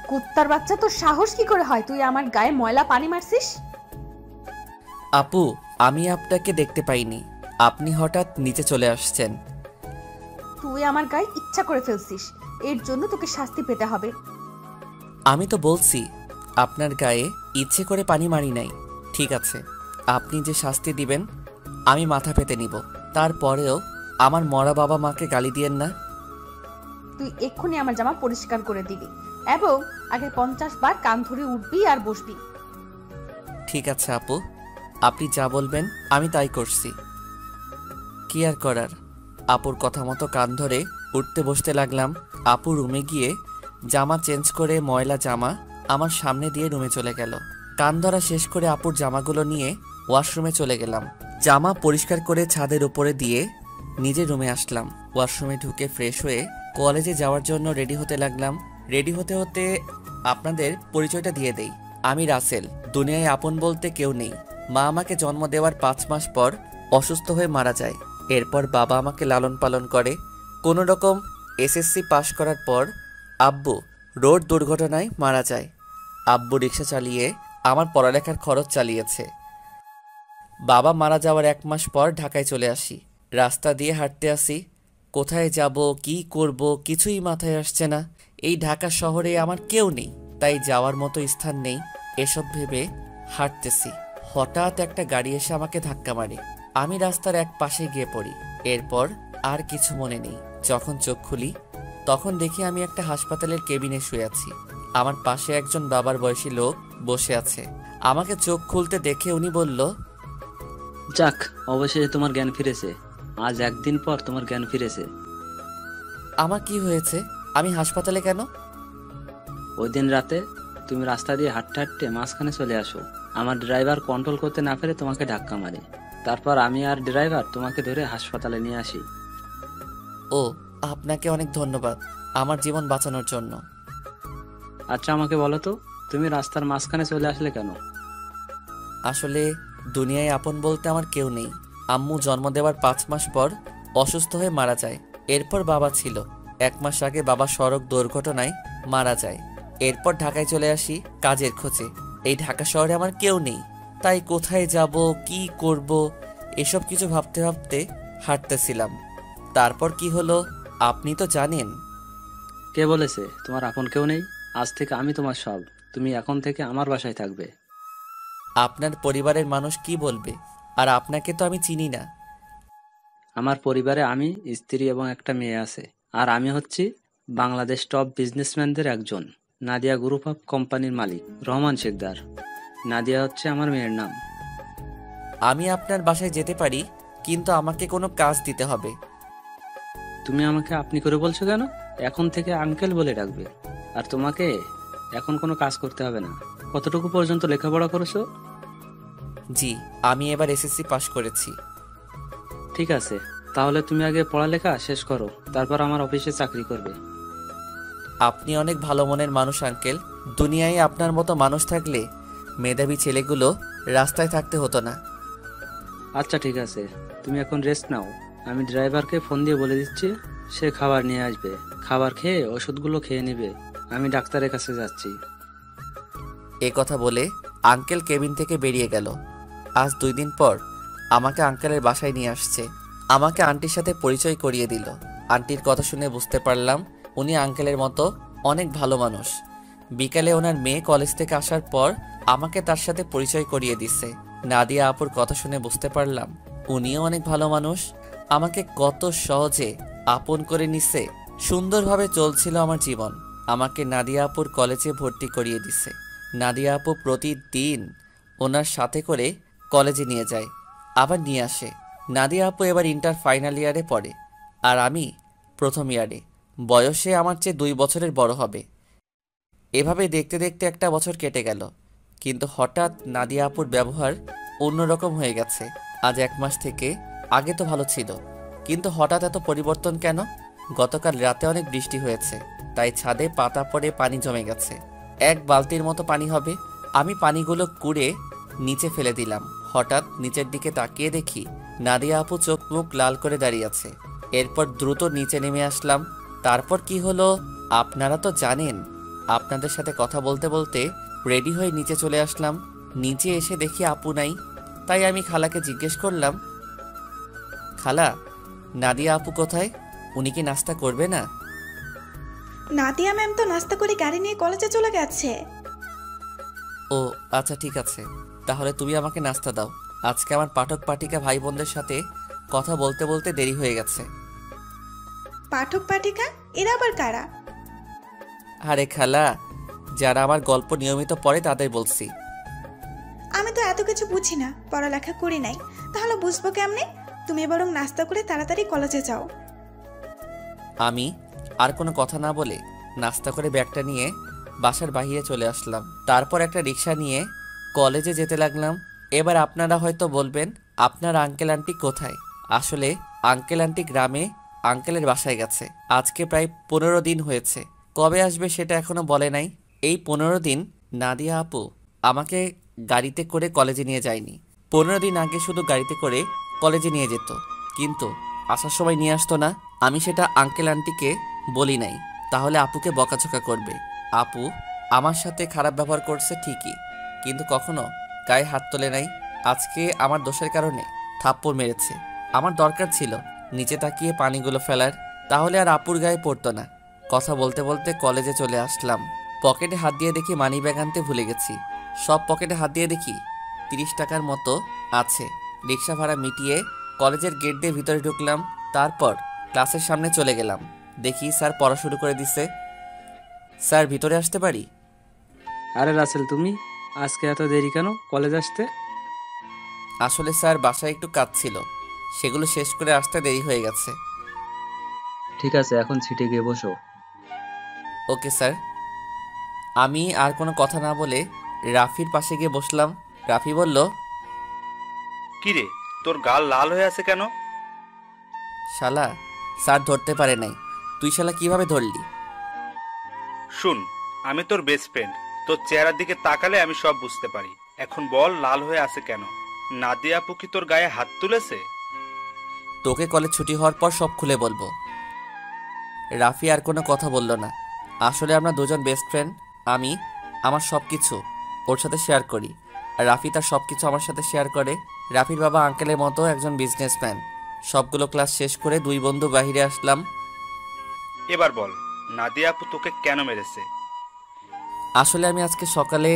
কুত্তার বাচ্চা, তোর সাহস কি করে হয় তুই আমার গায়ে ময়লা পানি মারছিস? আপু, আমি আপনাকে দেখতে পাইনি, আপনি হঠাৎ নিচে চলে আসছেন। তুই আমার গায়ে ইচ্ছা করে ফেলছিস, এর জন্য তোকে শাস্তি পেতে হবে। আমি তো বলছি আপনার গায়ে ইচ্ছে করে পানি মারি নাই। ঠিক আছে, আপনি যে শাস্তি দিবেন আমি মাথা পেতে নিব, তারপরেও আমার মরা বাবা মাকে গালি দিয়েন না। তুই এক্ষুনি আমার জামা পরিষ্কার করে দিবি এবং আগে 50 বার কান ধরে উঠবি আর বসবি। ঠিক আছে আপু, আপনি যা বলবেন আমি তাই করছি। কি আর করার, আপুর কথা মতো কান ধরে উঠতে বসতে লাগলাম। আপু রুমে গিয়ে জামা চেঞ্জ করে ময়লা জামা আমার সামনে দিয়ে রুমে চলে গেল। কান ধরা শেষ করে আপুর জামাগুলো নিয়ে ওয়াশরুমে চলে গেলাম। জামা পরিষ্কার করে ছাদের উপরে দিয়ে নিজের রুমে আসলাম। ওয়াশরুমে ঢুকে ফ্রেশ হয়ে কলেজে যাওয়ার জন্য রেডি হতে লাগলাম। রেডি হতে হতে আপনাদের পরিচয়টা দিয়ে দেই, আমি রাসেল। দুনিয়ায় আপন বলতে কেউ নেই। মা আমাকে জন্ম দেওয়ার 5 মাস পর অসুস্থ হয়ে মারা যায়। এরপর বাবা আমাকে লালন পালন করে। কোনো রকম এসএসসি পাশ করার পর আব্বু রোড দুর্ঘটনায় মারা যায়। আব্বু রিক্সা চালিয়ে আমার পড়ালেখার খরচ চালিয়েছে। বাবা মারা যাওয়ার 1 মাস পর ঢাকায় চলে আসি। রাস্তা দিয়ে হাঁটতে আসি, কোথায় যাব কি করব কিছুই মাথায় আসছে না। এই ঢাকা শহরে আমার কেউ নেই, তাই যাওয়ার মতো স্থান নেই। এসব ভেবে হাঁটতেছি, হঠাৎ একটা গাড়ি এসে আমাকে ধাক্কা মারে। আমি রাস্তার এক পাশে গিয়ে পড়ি। এরপর আর কিছু মনে নেই। যখন চোখ খুলি তখন দেখি আমি একটা হাসপাতালের কেবিনে শুয়ে আছি। আমার পাশে একজন বাবার বয়সী লোক বসে আছে। আমাকে চোখ খুলতে দেখে উনি বলল, যাক, অবশেষে তোমার জ্ঞান ফিরেছে। আজ 1 দিন পর তোমার জ্ঞান ফিরেছে। আমার কি হয়েছে? আমি হাসপাতালে কেন? ওই দিন রাতে তুমি রাস্তা দিয়ে হাঁটতে হাঁটতে মাঝখানে চলে আসো। আমার ড্রাইভার কন্ট্রোল করতে না পেরে তোমাকে ধাক্কা মারে। তারপর আমি আর ড্রাইভার তোমাকে ধরে হাসপাতালে নিয়ে আসি। ও, আপনাকে অনেক ধন্যবাদ আমার জীবন বাঁচানোর জন্য। আচ্ছা, আমাকে বলো তো, তুমি রাস্তার মাঝখানে চলে আসলে কেন? আসলে দুনিয়ায় আপন বলতে আমার কেউ নেই। আম্মু জন্ম দেওয়ার 5 মাস পর অসুস্থ হয়ে মারা যায়। এরপর বাবা ছিল। 1 মাস আগে বাবা সড়ক দুর্ঘটনায় মারা যায়। এরপর ঢাকায় চলে আসি কাজের খোঁজে। এই ঢাকা শহরে আমার কেউ নেই, তাই কোথায় যাব কি করব এসব কিছু ভাবতে ভাবতে হাঁটতেছিলাম। তারপর কি হলো আপনি তো জানেন। কে বলেছে তোমার আপন কেউ নেই? আজ থেকে আমি তোমার সব। তুমি এখন থেকে আমার বাসায় থাকবে। আপনার পরিবারের মানুষ কি বলবে? আর আপনাকে তো আমি চিনি না। আমার পরিবারে আমি, স্ত্রী এবং একটা মেয়ে আছে। আর আমি হচ্ছি বাংলাদেশ টপ বিজনেসম্যানদের একজন, নাদিয়া গ্রুপ অফ কোম্পানির মালিক রহমান শিকদার। নাদিয়া হচ্ছে আমার মেয়ের নাম। আমি আপনার বাসায় যেতে পারি, কিন্তু আমাকে কোনো কাজ দিতে হবে। তুমি আমাকে আপনি করে বলছো কেন? এখন থেকে আঙ্কেল বলে ডাকবে। আর তোমাকে এখন কোনো কাজ করতে হবে না। কতটুকু পর্যন্ত লেখাপড়া করেছো? জি, আমি এবার এসএসসি পাশ করেছি। ঠিক আছে, তাহলে তুমি আগে পড়ালেখা শেষ করো, তারপর আমার অফিসে চাকরি করবে। আপনি অনেক ভালো মনের মানুষ আঙ্কেল। দুনিয়ায় আপনার মতো মানুষ থাকলে মেধাবী ছেলেগুলো রাস্তায় থাকতে হতো না। আচ্ছা ঠিক আছে, তুমি এখন রেস্ট নাও। আমি ড্রাইভারকে ফোন দিয়ে বলে দিচ্ছি, সে খাবার নিয়ে আসবে। খাবার খেয়ে ওষুধগুলো খেয়ে নেবে। আমি ডাক্তারের কাছে যাচ্ছি। এ কথা বলে আঙ্কেল কেবিন থেকে বেরিয়ে গেল। আজ 2 দিন পর আমাকে আঙ্কেলের বাসায় নিয়ে আসছে। আমাকে আন্টির সাথে পরিচয় করিয়ে দিল। আন্টির কথা শুনে বুঝতে পারলাম উনি আঙ্কেলের মতো অনেক ভালো মানুষ। বিকালে ওনার মেয়ে কলেজ থেকে আসার পর আমাকে তার সাথে পরিচয় করিয়ে দিচ্ছে। নাদিয়া আপুর কথা শুনে বুঝতে পারলাম উনিও অনেক ভালো মানুষ। আমাকে কত সহজে আপন করে নিছে। সুন্দরভাবে চলছিল আমার জীবন। আমাকে নাদিয়া আপুর কলেজে ভর্তি করিয়ে দিছে। নাদিয়া আপু প্রতিদিন ওনার সাথে করে কলেজে নিয়ে যায়, আবার নিয়ে আসে। নাদিয়া আপু এবার ইন্টার ফাইনাল ইয়ারে পড়ে, আর আমি প্রথম ইয়ারে। বয়সে আমার চেয়ে 2 বছরের বড় হবে। এভাবে দেখতে দেখতে একটা বছর কেটে গেল, কিন্তু হঠাৎ নাদিয়া আপুর ব্যবহার অন্যরকম হয়ে গেছে। আজ 1 মাস থেকে, আগে তো ভালো ছিল, কিন্তু হঠাৎ এত পরিবর্তন কেন? গতকাল রাতে অনেক বৃষ্টি হয়েছে, তাই ছাদে পাতা পড়ে পানি জমে গেছে। 1 বালতির মতো পানি হবে। আমি পানিগুলো কুড়ে নিচে ফেলে দিলাম। হঠাৎ নিচের দিকে তাকিয়ে দেখি নাদিয়া আপু চোখ মুখ লাল করে দাঁড়িয়ে আছে। এরপর দ্রুত নিচে নেমে আসলাম। তারপর কি হলো আপনারা তো জানেন। আপনাদের সাথে কথা বলতে বলতে রেডি হয়ে নিচে চলে আসলাম। নিচে এসে দেখি আপু নাই, তাই আমি খালাকে জিজ্ঞেস করলাম, খালা, নাদিয়া আপু কোথায়? উনি কি নাস্তা করবে না? নাদিয়া ম্যাম তো নাস্তা করে গাড়ি নিয়ে কলেজে চলে গেছে। ও আচ্ছা, ঠিক আছে, তাহলে তুমি আমাকে নাস্তা দাও। আজকে আমার পাঠক পাঠিকা ভাই বোনদের সাথে কথা বলতে বলতে দেরি হয়ে গেছে। পাঠক পাঠিকা এরা আবার কারা? আরে খালা, যারা আমার গল্প নিয়মিত পড়ে তাদের বলছি। আমি তো এত কিছু বুঝি না, পড়ালেখা করি নাই, তাহলে বুঝবো কেমনে? তুমি বরং নাস্তা করে তাড়াতাড়ি কলেজে যাও। আমি আর কোনো কথা না বলে নাস্তা করে ব্যাগটা নিয়ে বাসার বাইরে চলে আসলাম। তারপর একটা রিক্সা নিয়ে কলেজে যেতে লাগলাম। এবার আপনারা হয়তো বলবেন, আপনার আঙ্কেল আন্টি কোথায়? আসলে আঙ্কেল আন্টি গ্রামে আঙ্কেলের বাসায় গেছে। আজকে প্রায় 15 দিন হয়েছে। কবে আসবে সেটা এখনো বলে নাই। এই 15 দিন নাদিয়া আপু আমাকে গাড়িতে করে কলেজে নিয়ে যায়নি। 15 দিন আগে শুধু গাড়িতে করে কলেজে নিয়ে যেত, কিন্তু আসার সময় নিয়ে আসতো না। আমি সেটা আঙ্কেল আন্টিকে বলি নাই, তাহলে আপুকে বকাঝকা করবে। আপু আমার সাথে খারাপ ব্যবহার করছে ঠিকই, কিন্তু কখনো গায়ে হাত তোলে নাই। আজকে আমার দোষের কারণে থাপ্পড় মেরেছে। আমার দরকার ছিল নিচে তাকিয়ে পানিগুলো ফেলার, তাহলে আর আপুর গায়ে পড়তো না। কথা বলতে বলতে কলেজে চলে আসলাম। পকেটে হাত দিয়ে দেখি মানি ব্যাগ আনতে ভুলে গেছি। সব পকেটে হাত দিয়ে দেখি 30 টাকার মতো আছে। রিক্সা ভাড়া মিটিয়ে কলেজের গেট দিয়ে ভিতরে ঢুকলাম। তারপর ক্লাসের সামনে চলে গেলাম। দেখি স্যার পড়া শুরু করে দিছে। স্যার, ভিতরে আসতে পারি? আরে রাসেল, তুমি আজকে এত দেরি কেন কলেজ আসতে? আসলে স্যার, বাসায় একটু কাজ ছিল, সেগুলো শেষ করে আসতে দেরি হয়ে গেছে। ঠিক আছে, এখন সিটে গিয়ে বসো। Okay sir. আমি আর কোনো কথা না বলে রাফির পাশে গিয়ে বসলাম। রাফি বলল, কিরে, তোর গাল লাল হয়ে আছে কেন? শালা, স্যার ধরতে পারে নাই। তুই শালা কিভাবে ধরলি? শুন, আমি তোর বেস্ট ফ্রেন্ড, তোর চেহারার দিকে তাকালে আমি সব বুঝতে পারি। এখন বল, লাল হয়ে আছে কেন? নাদিয়া আপু কি তোর গায়ে হাত তুলেছে? তোকে কলেজ ছুটি হওয়ার পর সব খুলে বলবো। রাফি আর কোনো কথা বলল না। আসলে আমরা দুজন বেস্ট ফ্রেন্ড। আমি আমার সব কিছু ওর সাথে শেয়ার করি, আর রাফি তার সব কিছু আমার সাথে শেয়ার করে। রাফির বাবা আঙ্কেলের মতো একজন বিজনেসম্যান। সবগুলো ক্লাস শেষ করে দুই বন্ধু বাইরে আসলাম। এবার বল, নাদিয়া আপু তোকে কেন মেরেছে? আসলে আমি আজকে সকালে,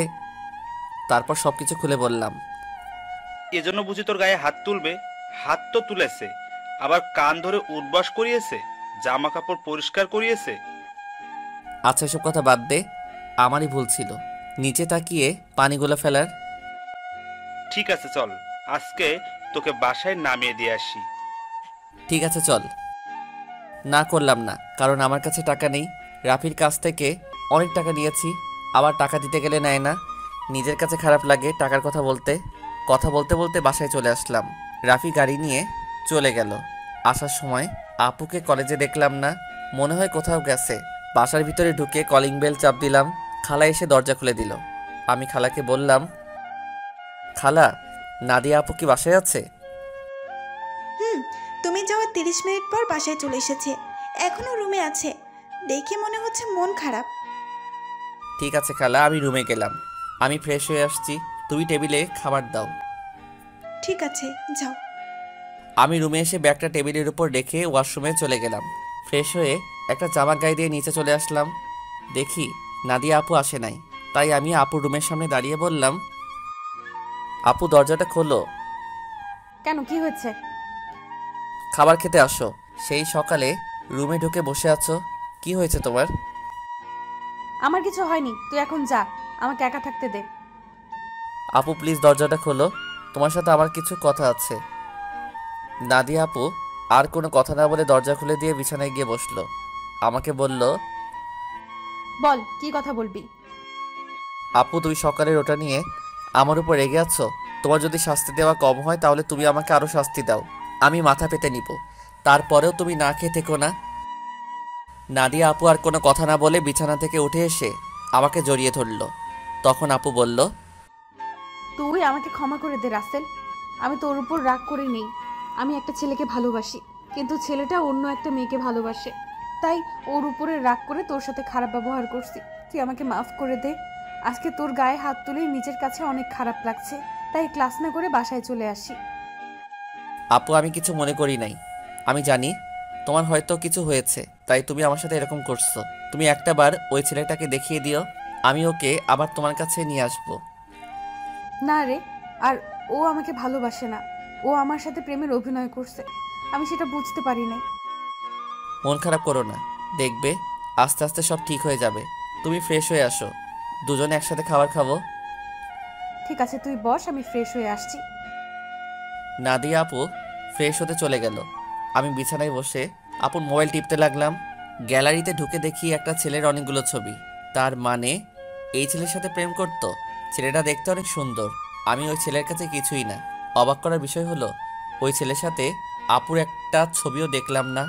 তারপর সব কিছু খুলে বললাম। এজন্য বুঝি তোর গায়ে হাত তুলবে? হাত তো তুলেছে, আবার কান ধরে উঠবাস করিয়েছে, জামা কাপড় পরিষ্কার করিয়েছে। আচ্ছা, এসব কথা বাদ দে, আমারই ভুল ছিল নিচে তাকিয়ে পানিগুলো ফেলার। ঠিক আছে, চল আজকে তোকে বাসায় নামিয়ে দিয়ে আসি। ঠিক আছে চল। না করলাম না, কারণ আমার কাছে টাকা নেই। রাফির কাছ থেকে অনেক টাকা নিয়েছি, আবার টাকা দিতে গেলে নেয় না। নিজের কাছে খারাপ লাগে টাকার কথা বলতে। কথা বলতে বলতে বাসায় চলে আসলাম। রাফি গাড়ি নিয়ে চলে গেল। আসার সময় আপুকে কলেজে দেখলাম না, মনে হয় কোথাও গেছে। বাসার ভিতরে ঢুকে কলিং বেল চাপ দিলাম। খালা এসে দরজা খুলে দিল। আমি খালাকে বললাম, খালা, নাদিয়া আপু কি বাসায় আছে? তুমি যাওয়ার 30 মিনিট পর বাসায় চলে এসেছে, এখনো রুমে আছে। দেখে মনে হচ্ছে মন খারাপ। ঠিক আছে খালা, আমি রুমে গেলাম। আমি ফ্রেশ হয়ে আসছি, তুমি টেবিলে খাবার দাও। ঠিক আছে, যাও। আমি রুমে এসে ব্যাগটা টেবিলের উপর রেখে ওয়াশরুমে চলে গেলাম। ফ্রেশ হয়ে একটা জামা গায়ে দিয়ে নিচে চলে আসলাম। দেখি নাদিয়া আপু আসে নাই, তাই আমি আপুর রুমের সামনে দাঁড়িয়ে বললাম, আপু দরজাটা খোলো। কেন, কি হয়েছে? খাবার খেতে আসো। সেই সকালে রুমে ঢুকে বসে আছো, কি হয়েছে তোমার? আমার কিছু হয়নি, তুই এখন যা, আমাকে একা থাকতে দে। আপু প্লিজ দরজাটা খোলো, তোমার সাথে আমার কিছু কথা আছে। নাদিয়া আপু আর কোনো কথা না বলে দরজা খুলে দিয়ে বিছানায় গিয়ে বসলো। আমাকে বলল, বল, কি কথা বলবি? আপু তুমি সকালের ওটা নিয়ে আমার উপর রেগে আছো। তোমার যদি শাস্তি দেওয়া কম হয় তাহলে তুমি আমাকে আরো শাস্তি দাও, আমি মাথা পেতে নিব। তারপরেও তুমি না খেয়ে থেকো না। নাদিয়া আপু আর কোনো কথা না বলে বিছানা থেকে উঠে এসে আমাকে জড়িয়ে ধরল। তখন আপু বলল, তুই আমাকে ক্ষমা করে দে রাসেল, আমি তোর উপর রাগ করে নেই। আমি একটা ছেলেকে ভালোবাসি, কিন্তু ছেলেটা অন্য একটা মেয়েকে ভালোবাসে, তাই ওর উপরে রাগ করে তোর সাথে খারাপ ব্যবহার করছি। তুই তুই আমাকে মাফ করে দে। আজকে তোর গায়ে হাত তুলে নিজের কাছে অনেক খারাপ লাগছে, তাই ক্লাস না করে বাসায় চলে আসি। আপু আমি কিছু মনে করি নাই। আমি জানি তোমার হয়তো কিছু হয়েছে, তাই তুমি আমার সাথে এরকম করছো। তুমি একটাবার ওই ছেলেটাকে দেখিয়ে দিও, আমি ওকে আবার তোমার কাছে নিয়ে আসবো। না রে, আর ও আমাকে ভালোবাসে না, ও আমার সাথে প্রেমের অভিনয় করছে। আমি সেটা বুঝতে পারি নাই। মন খারাপ করো না, দেখবে আস্তে আস্তে সব ঠিক হয়ে যাবে। তুমি ফ্রেশ হয়ে আসো, দুজনে একসাথে খাবার খাবো। ঠিক আছে, তুই বস, আমি ফ্রেশ হয়ে আসছি। নাদিয়া আপু ফ্রেশ হতে চলে গেল। আমি বিছানায় বসে আপুর মোবাইল টিপতে লাগলাম। গ্যালারিতে ঢুকে দেখি একটা ছেলের অনেকগুলো ছবি। তার মানে এই ছেলের সাথে প্রেম করত। ছেলেটা দেখতে অনেক সুন্দর। আমি ওই ছেলের কাছে কিছুই না। অবাক করার বিষয় হলো ওই ছেলের সাথে আপুর একটা ছবিও দেখলাম না।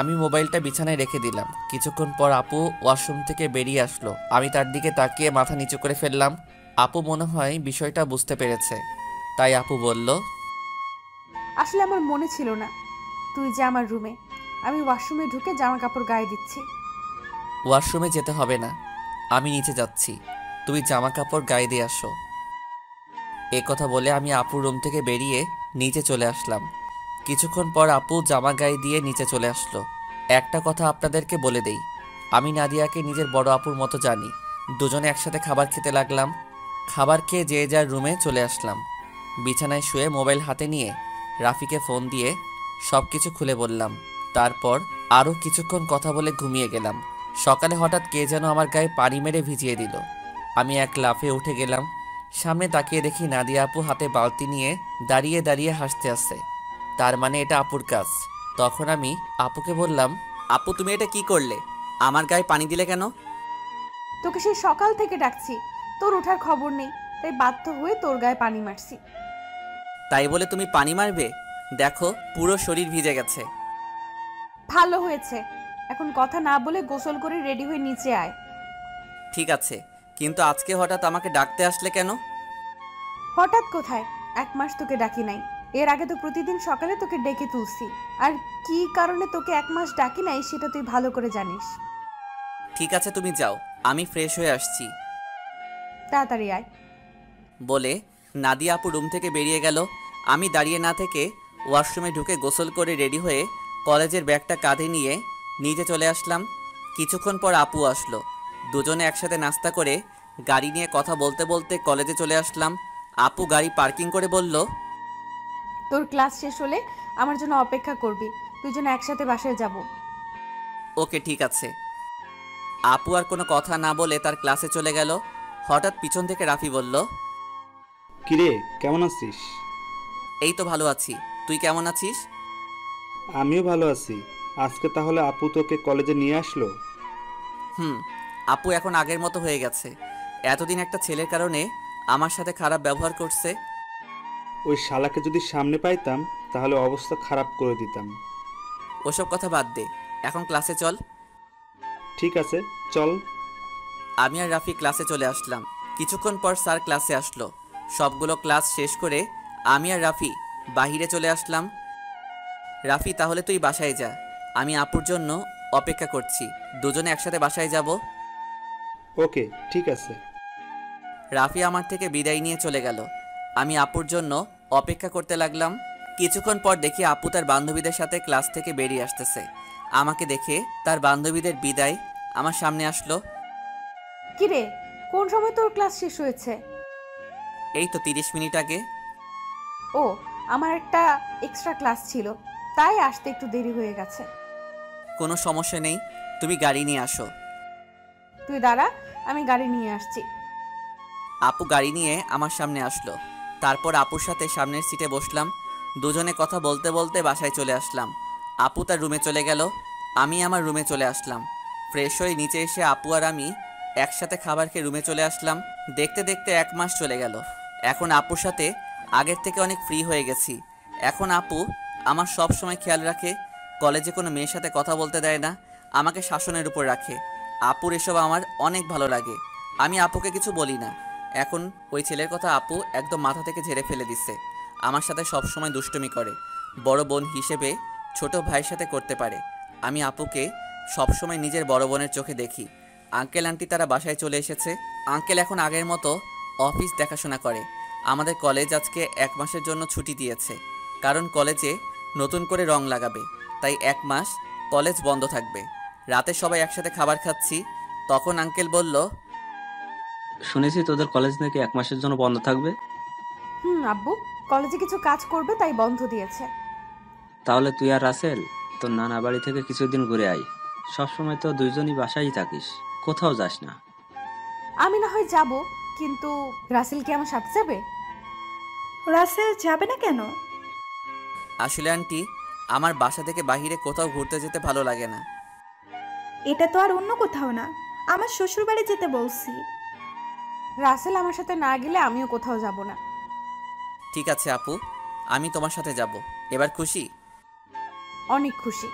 আমি মোবাইলটা বিছানায় রেখে দিলাম। কিছুক্ষণ পর আপু ওয়াশরুম থেকে বেরিয়ে আসলো। আমি তার দিকে তাকিয়ে মাথা নিচু করে ফেললাম। আপু মনে হয় বিষয়টা বুঝতে পেরেছে, তাই আপু বলল, আসলে আমার মনে ছিল না তুই যে আমার রুমে। আমি ওয়াশরুমে ঢুকে জামা কাপড় গায়ে দিচ্ছি। ওয়াশরুমে যেতে হবে না, আমি নিচে যাচ্ছি, তুমি জামা কাপড় গায়ে দিয়ে আসো। এ কথা বলে আমি আপুর রুম থেকে বেরিয়ে নিচে চলে আসলাম। কিছুক্ষণ পর আপু জামা গায়ে দিয়ে নিচে চলে আসলো। একটা কথা আপনাদেরকে বলে দেই, আমি নাদিয়াকে নিজের বড় আপুর মতো জানি। দুজনে একসাথে খাবার খেতে লাগলাম। খাবার খেয়ে যে যার রুমে চলে আসলাম। বিছানায় শুয়ে মোবাইল হাতে নিয়ে রাফিকে ফোন দিয়ে সব কিছু খুলে বললাম। তারপর আরও কিছুক্ষণ কথা বলে ঘুমিয়ে গেলাম। সকালে হঠাৎ কে যেন আমার গায়ে পানি মেরে ভিজিয়ে দিল। আমি এক লাফে উঠে গেলাম। সামনে তাকিয়ে দেখি নাদিয়া আপু হাতে বালতি নিয়ে দাঁড়িয়ে দাঁড়িয়ে হাসতে আসছে। তার মানে এটা আপুর কাজ। তখন আমি আপুকে বললাম, আপু তুমি এটা কি করলে? আমার গায়ে পানি দিলে কেন? তোকে সেই সকাল থেকে ডাকছি, তোর ওঠার খবর নেই, তাই বাধ্য হয়ে তোর গায়ে পানি মারছি। তাই বলে তুমি পানি মারবে? দেখো পুরো শরীর ভিজে গেছে। ভালো হয়েছে, এখন কথা না বলে গোসল করে রেডি হয়ে নিচে আয়। ঠিক আছে, কিন্তু আজকে হঠাৎ আমাকে ডাকতে আসলে কেন? হঠাৎ কোথায়, 1 মাস তোকে ডাকি নাই। এর আগে তো প্রতিদিন সকালে তোকে ডেকে তুলছি। আর কি কারণে তোকে 1 মাস ডাকি নাই সেটা তুই ভালো করে জানিস। ঠিক আছে তুমি যাও, আমি ফ্রেশ হয়ে আসছি। তাড়াতাড়ি আয়। বলে নাদিয়া আপু রুম থেকে বেরিয়ে গেল। আমি দাঁড়িয়ে না থেকে ওয়াশরুমে ঢুকে গোসল করে রেডি হয়ে কলেজের ব্যাগটা কাঁধে নিয়ে নিচে চলে আসলাম। কিছুক্ষণ পর আপু আসলো। দুজনে একসাথে নাস্তা করে গাড়ি নিয়ে কথা বলতে বলতে কলেজে চলে আসলাম। আপু গাড়ি পার্কিং করে বলল, তোর ক্লাস শেষ হলে আমার জন্য অপেক্ষা করবি, দুজনে একসাথে বাসায় যাব। ওকে ঠিক আছে। আপু আর কোনো কথা না বলে তার ক্লাসে চলে গেল। হঠাৎ পিছন থেকে রাফি বলল, কিরে, কেমন আছিস? এই তো ভালো আছি, তুই কেমন আছিস? আমিও ভালো আছি। আজকে তাহলে আপু তোকে কলেজে নিয়ে আসলো? আপু এখন আগের মতো হয়ে গেছে। এতদিন একটা ছেলের কারণে আমার সাথে খারাপ ব্যবহার করছে। ওই শালাকে যদি সামনে পাইতাম তাহলে অবস্থা খারাপ করে দিতাম। ওসব কথা বাদ দে, এখন ক্লাসে চল। ঠিক আছে, চল। আমি আর রাফি ক্লাসে চলে আসলাম। কিছুক্ষণ পর স্যার ক্লাসে আসলো। সবগুলো ক্লাস শেষ করে আমি আর রাফি বাহিরে চলে আসলাম। রাফি তাহলে তুই বাসায় যা, আমি আপুর জন্য অপেক্ষা করছি। দুজনে একসাথে বাসায় যাব। ওকে, ঠিক আছে। রাফি আমার থেকে বিদায় নিয়ে চলে গেল। আমি আপুর জন্য অপেক্ষা করতে লাগলাম। কিছুক্ষণ পর দেখি আপু তার বান্ধবীদের সাথে ক্লাস থেকে বেরিয়ে আসতেছে। আমাকে দেখে তার বান্ধবীদের বিদায় আমার সামনে আসলো। কিরে, কোন সময় তোর ক্লাস শেষ হয়েছে? এই তো 30 মিনিট আগে। ও, আমার একটা এক্সট্রা ক্লাস ছিল, তাই আসতে একটু দেরি হয়ে গেছে। কোনো সমস্যা নেই, তুমি গাড়ি নিয়ে আসো। তুই দাঁড়া, আমি গাড়ি নিয়ে আসছি। আপু গাড়ি নিয়ে আমার সামনে আসলো। তারপর আপুর সাথে সামনের সিটে বসলাম। দুজনে কথা বলতে বলতে বাসায় চলে আসলাম। আপু তার রুমে চলে গেল, আমি আমার রুমে চলে আসলাম। ফ্রেশ হয়ে নিচে এসে আপু আর আমি একসাথে খাবার খেয়ে রুমে চলে আসলাম। দেখতে দেখতে 1 মাস চলে গেল। এখন আপুর সাথে আগের থেকে অনেক ফ্রি হয়ে গেছি। এখন আপু আমার সব সময় খেয়াল রাখে। কলেজে কোনো মেয়ের সাথে কথা বলতে দেয় না, আমাকে শাসনের উপর রাখে। আপুর এসব আমার অনেক ভালো লাগে। আমি আপুকে কিছু বলি না। এখন ওই ছেলের কথা আপু একদম মাথা থেকে ঝেড়ে ফেলে দিচ্ছে। আমার সাথে সব সময় দুষ্টুমি করে, বড় বোন হিসেবে ছোট ভাইয়ের সাথে করতে পারে। আমি আপুকে সবসময় নিজের বড় বোনের চোখে দেখি। আঙ্কেল আন্টি তারা বাসায় চলে এসেছে। আঙ্কেল এখন আগের মতো অফিস দেখাশোনা করে। আমাদের কলেজ আজকে 1 মাসের জন্য ছুটি দিয়েছে, কারণ কলেজে নতুন করে রং লাগাবে, তাই 1 মাস কলেজ বন্ধ থাকবে। রাতে সবাই একসাথে খাবার খাচ্ছি, তখন আঙ্কেল বলল, শুনেছি তোদের কলেজ নাকি 1 মাসের জন্য বন্ধ থাকবে। আব্বু কলেজে কিছু কাজ করবে তাই বন্ধ দিয়েছে। তাহলে তুই আর রাসেল তোর নানা বাড়ি থেকে কিছুদিন ঘুরে আয়। সবসময় তো দুইজনই বাসায় থাকিস, কোথাও যাস না। আমি না হয় যাব, কিন্তু রাসেল কি আমার সাথে যাবে? রাসেল যাবে না কেন? আসলে আন্টি, আমার বাসা থেকে বাইরে কোথাও ঘুরতে যেতে ভালো লাগে না। এটা তো আর অন্য কোথাও না, আমার শ্বশুর বাড়ি যেতে বলছি। রাসেল আমার সাথে না গেলে আমিও কোথাও যাব না। ঠিক আছে আপু, আমি তোমার সাথে যাব। এবার খুশি? অনেক খুশি।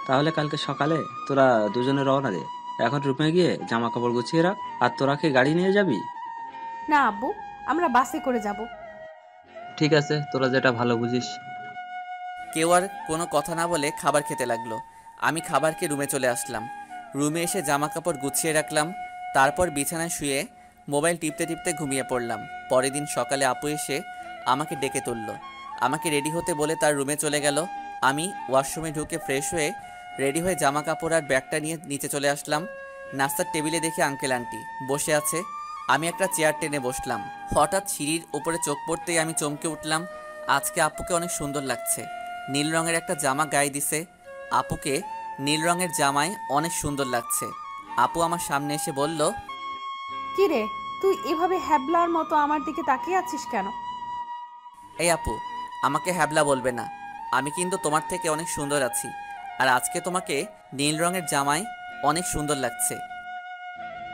তাহলে কালকে সকালে তোরা দুজনে রওনা দে। এখন রুমে গিয়ে জামা কাপড় গুছিয়ে রাখ। আর তোরা কি গাড়ি নিয়ে যাবি? না আব্বু, আমরা বাসে করে যাব। ঠিক আছে, তোরা যেটা ভালো বুঝিস। কেউ আর কোনো কথা না বলে খাবার খেতে লাগলো। আমি খাবার খেয়ে রুমে চলে আসলাম। রুমে এসে জামা কাপড় গুছিয়ে রাখলাম, তারপর বিছানায় শুয়ে মোবাইল টিপতে টিপতে ঘুমিয়ে পড়লাম। পরের দিন সকালে আপু এসে আমাকে ডেকে তুলল, আমাকে রেডি হতে বলে তার রুমে চলে গেল। আমি ওয়াশরুমে ঢুকে ফ্রেশ হয়ে রেডি হয়ে জামা কাপড় আর ব্যাগটা নিয়ে নিচে চলে আসলাম। নাস্তার টেবিলে দেখে আঙ্কেল আন্টি বসে আছে। আমি একটা চেয়ার টেনে বসলাম। হঠাৎ সিঁড়ির ওপরে চোখ পড়তেই আমি চমকে উঠলাম। আজকে আপুকে অনেক সুন্দর লাগছে। নীল রঙের একটা জামা গায়ে দিছে। আপুকে নীল রঙের জামায় অনেক সুন্দর লাগছে। আপু আমার সামনে এসে বলল, কি রে, তুই এভাবে হ্যাবলার মতো আমার দিকে তাকিয়ে আছিস কেন? এই আপু, আমাকে হ্যাবলা বলবে না। আমি কিন্তু তোমার থেকে অনেক সুন্দর আছি, আর আজকে তোমাকে নীল রঙের জামায় অনেক সুন্দর লাগছে।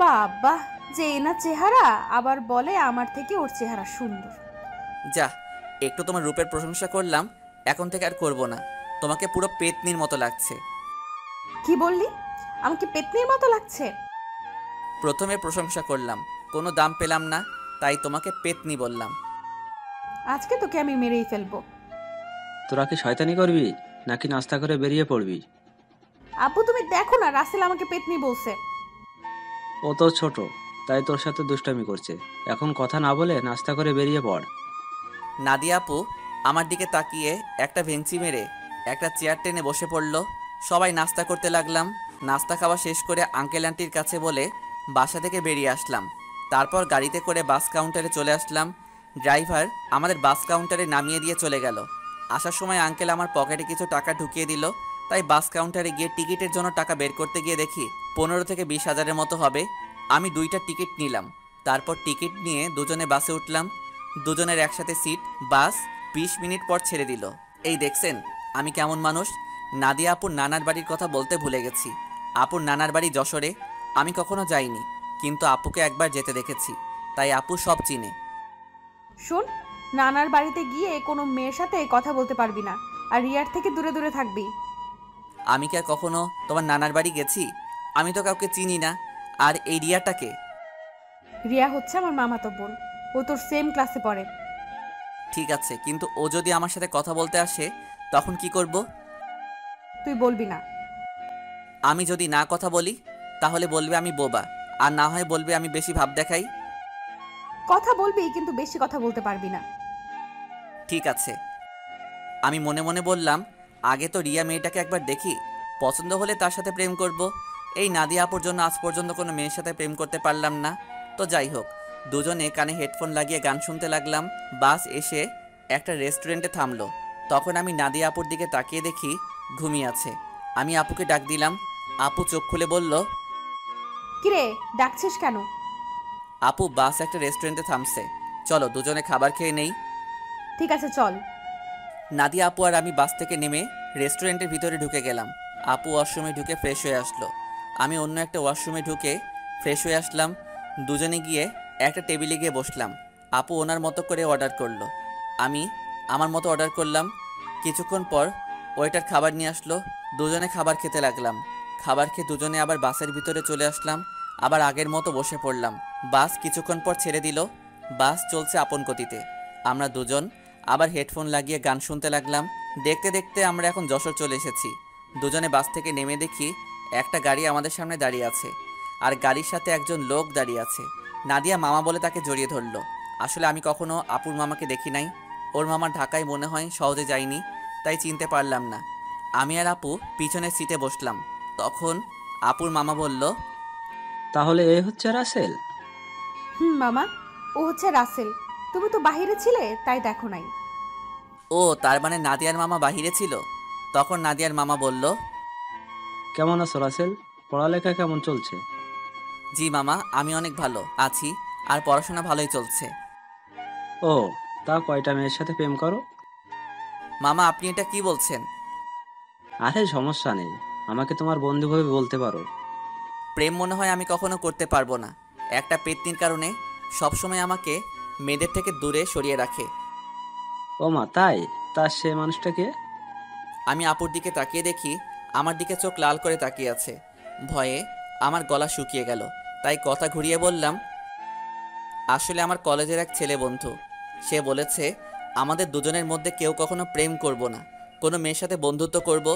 বাবা, যে না চেহারা, আবার বলে আমার থেকে ওর চেহারা সুন্দর। যা, একটু তোমার রূপের প্রশংসা করলাম, এখন থেকে আর করব না। তোমাকে পুরো পেতনির মতো লাগছে। কি বললি? আমাকে পেতনির মতো লাগছে? প্রথমে প্রশংসা করলাম, কোনো দাম পেলাম না, তাই তোমাকে পেতনি বললাম। আজকে তোকে আমি মেরেই ফেলবো। তোরা কি শয়তানি করবি নাকি নাস্তা করে বেরিয়ে পড়বি? আব্বু তুমি দেখো না, রাসেল আমাকে পেতনি বলছে। ও তো ছোট, তাই তোর সাথে দুষ্টামি করছে। এখন কথা না বলে নাস্তা করে বেরিয়ে পড়। নাদিয়া আপু আমার দিকে তাকিয়ে একটা ভেঙচি মেরে একটা চেয়ার টেনে বসে পড়ল। সবাই নাস্তা করতে লাগলাম। নাস্তা খাওয়া শেষ করে আঙ্কেল আন্টির কাছে বলে বাসা থেকে বেরিয়ে আসলাম। তারপর গাড়িতে করে বাস কাউন্টারে চলে আসলাম। ড্রাইভার আমাদের বাস কাউন্টারে নামিয়ে দিয়ে চলে গেল। আসার সময় আঙ্কেল আমার পকেটে কিছু টাকা ঢুকিয়ে দিল, তাই বাস কাউন্টারে গিয়ে টিকিটের জন্য টাকা বের করতে গিয়ে দেখি 15 থেকে 20 হাজারের মতো হবে। আমি 2টা টিকিট নিলাম। তারপর টিকিট নিয়ে দুজনে বাসে উঠলাম। দুজনের একসাথে সিট। বাস 20 মিনিট পর ছেড়ে দিল। এই দেখছেন আমি কেমন মানুষ? নাদিয়া আপুর নানার বাড়ির কথা বলতে ভুলে গেছি। আপুর নানার বাড়ি যশোরে। আমি কখনো যাইনি, কিন্তু আপুকে একবার যেতে দেখেছি, তাই আপু সব চিনে। শোন, নানার বাড়িতে গিয়ে কোনো মেয়ের সাথে কথা বলতে পারবি না, আর রিয়ার থেকে দূরে দূরে থাকবি। আমি কি আর কখনো তোমার নানার বাড়ি গেছি? আমি তো কাউকে চিনি না। আর এই রিয়াটাকে? রিয়া হচ্ছে আমার মামাতো বোন, ও তোর সেম ক্লাসে পড়ে। ঠিক আছে, কিন্তু ও যদি আমার সাথে কথা বলতে আসে তখন কি করব? তুই বলবি না। আমি যদি না কথা বলি তাহলে বলবে আমি বোবা, আর না হয় বলবে আমি বেশি ভাব দেখাই। কথা বলবি, কিন্তু বেশি কথা বলতে পারবি না। ঠিক আছে। আমি মনে মনে বললাম, আগে তো রিয়া মেয়েটাকে একবার দেখি, পছন্দ হলে তার সাথে প্রেম করব। এই নাদিয়া আপুর জন্য আজ পর্যন্ত কোনো মেয়ের সাথে প্রেম করতে পারলাম না। তো যাই হোক, দুজনে কানে হেডফোন লাগিয়ে গান শুনতে লাগলাম। বাস এসে একটা রেস্টুরেন্টে থামলো। তখন আমি নাদিয়া আপুর দিকে তাকিয়ে দেখি ঘুমিয়ে আছে। আমি আপুকে ডাক দিলাম। আপু চোখ খুলে বলল, কিরে, ডাকছিস কেন? আপু বাস একটা রেস্টুরেন্টে থামছে, চলো দুজনে খাবার খেয়ে নেই। ঠিক আছে চল। নাদিয়া আপু আর আমি বাস থেকে নেমে রেস্টুরেন্টের ভিতরে ঢুকে গেলাম। আপু ওয়াশরুমে ঢুকে ফ্রেশ হয়ে আসলো। আমি অন্য একটা ওয়াশরুমে ঢুকে ফ্রেশ হয়ে আসলাম। দুজনে গিয়ে একটা টেবিলে গিয়ে বসলাম। আপু ওনার মতো করে অর্ডার করলো, আমি আমার মতো অর্ডার করলাম। কিছুক্ষণ পর ওয়েটার খাবার নিয়ে আসলো। দুজনে খাবার খেতে লাগলাম। খাবার খেয়ে দুজনে আবার বাসের ভিতরে চলে আসলাম। আবার আগের মতো বসে পড়লাম। বাস কিছুক্ষণ পর ছেড়ে দিল। বাস চলছে আপন গতিতে। আমরা দুজন আবার হেডফোন লাগিয়ে গান শুনতে লাগলাম। দেখতে দেখতে আমরা এখন যশোর চলে এসেছি। দুজনে বাস থেকে নেমে দেখি একটা গাড়ি আমাদের সামনে দাঁড়িয়ে আছে। আর গাড়ির সাথে একজন লোক দাঁড়িয়ে আছে। নাদিয়া মামা বলে তাকে জড়িয়ে ধরলো। আসলে আমি কখনো আপুর মামাকে দেখি নাই। ওর মামা ঢাকায় মনে হয় সহজে যায়নি, তাই চিনতে পারলাম না। আমি আর আপু পিছনের সিটে বসলাম। তখন আপুর মামা বলল, তাহলে এই হচ্ছে রাসেল? হুম মামা, ও হচ্ছে রাসেল। তুমি তো বাহিরে ছিলে, তাই দেখো নাই। ও তার মানে নাদিয়ার মামা বাহিরে ছিল। তখন নাদিয়ার মামা বলল, কেমন আছো রাসেল? পড়ালেখা কেমন চলছে? জি মামা, আমি অনেক ভালো আছি, আর পড়াশোনা ভালোই চলছে। ও, তা কয়টা মেয়ের সাথে প্রেম করো? মামা আপনি এটা কি বলছেন? আরে সমস্যা নেই, আমাকে তোমার বন্ধু ভাবে বলতে পারো। প্রেম মনে হয় আমি কখনো করতে পারবো না। একটা পেত্নীর কারণে সবসময় আমাকে মেয়েদের থেকে দূরে সরিয়ে রাখে। ও মা, তাই? তা সে মানুষটাকে? আমি আপুর দিকে তাকিয়ে দেখি আমার দিকে চোখ লাল করে তাকিয়ে আছে। ভয়ে আমার গলা শুকিয়ে গেল, তাই কথা ঘুরিয়ে বললাম, আসলে আমার কলেজের এক ছেলে বন্ধু। সে বলেছে আমাদের দুজনের মধ্যে কেউ কখনো প্রেম করব না, কোনো মেয়ের সাথে বন্ধুত্ব করব।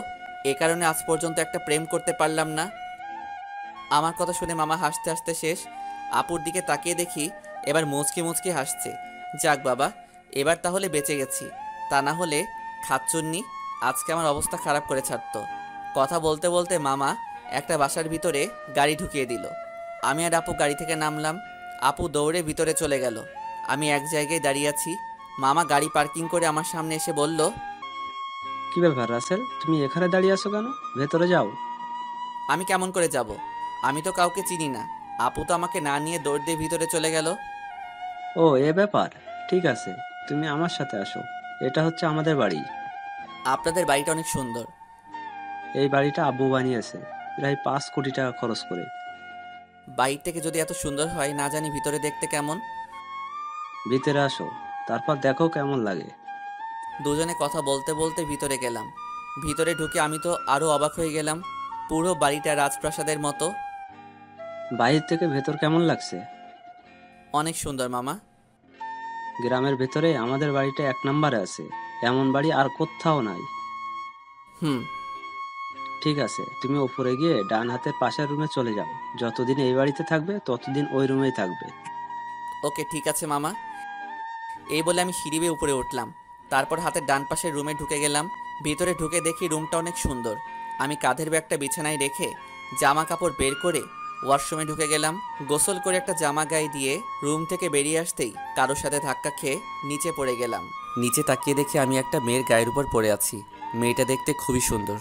এ কারণে আজ পর্যন্ত একটা প্রেম করতে পারলাম না। আমার কথা শুনে মামা হাসতে হাসতে শেষ। আপুর দিকে তাকিয়ে দেখি এবার মুচকি মুচকি হাসছে। যাক বাবা, এবার তাহলে বেঁচে গেছি। তা না হলে খাচ্চুন্নি আজকে আমার অবস্থা খারাপ করে ছাড়তো। কথা বলতে বলতে মামা একটা বাসার ভিতরে গাড়ি ঢুকিয়ে দিল। আমি আর আপু গাড়ি থেকে নামলাম। আপু দৌড়ে ভিতরে চলে গেল। আমি এক জায়গায় দাঁড়িয়ে আছি। মামা গাড়ি পার্কিং করে আমার সামনে এসে বলল, কি ব্যাপার রাসেল, তুমি এখানে দাঁড়িয়ে আছো কেন? ভেতরে যাও। আমি কেমন করে যাব? আমি তো কাউকে চিনি না। আপু তো আমাকে না নিয়ে দৌড় দিয়ে ভিতরে চলে গেল। ও, এ ব্যাপার। ঠিক আছে, তুমি আমার সাথে আসো। এটা হচ্ছে আমাদের বাড়ি। আপনাদের বাড়িটা অনেক সুন্দর। এই বাড়িটা আব্বু বানিয়েছে প্রায় 5 কোটি টাকা খরচ করে। বাইরে থেকে যদি এত সুন্দর হয়, না জানি ভিতরে দেখতে কেমন। ভিতরে আসো, তারপর দেখো কেমন লাগে। দুজনে কথা বলতে বলতে ভিতরে গেলাম। ভিতরে ঢুকে আমি তো আরো অবাক হয়ে গেলাম। পুরো বাড়িটা রাজপ্রাসাদের মতো। বাইরে থেকে ভেতর কেমন লাগছে? অনেক সুন্দর মামা। গ্রামের ভেতরে আমাদের বাড়িটা 1 নম্বরে আছে। এমন বাড়ি আর কোথাও নাই। হুম। ঠিক আছে, তুমি উপরে গিয়ে ডান হাতের পাশের রুমে চলে যাও। যতদিন এই বাড়িতে থাকবে ততদিন ওই রুমেই থাকবে। ওকে ঠিক আছে মামা। এই বলে আমি সিঁড়ি বেয়ে উপরে উঠলাম। তারপর হাতের ডান পাশের রুমে ঢুকে গেলাম। ভিতরে ঢুকে দেখি রুমটা অনেক সুন্দর। আমি কাঁধের ব্যাগটা বিছানায় রেখে জামা কাপড় বের করে ওয়াশরুমে ঢুকে গেলাম। গোসল করে একটা জামা গায়ে দিয়ে রুম থেকে বেরিয়ে আসতেই কারোর সাথে ধাক্কা খেয়ে নিচে পড়ে গেলাম। নিচে তাকিয়ে দেখি আমি একটা মেয়ের গায়ের উপর পড়ে আছি। মেয়েটা দেখতে খুবই সুন্দর,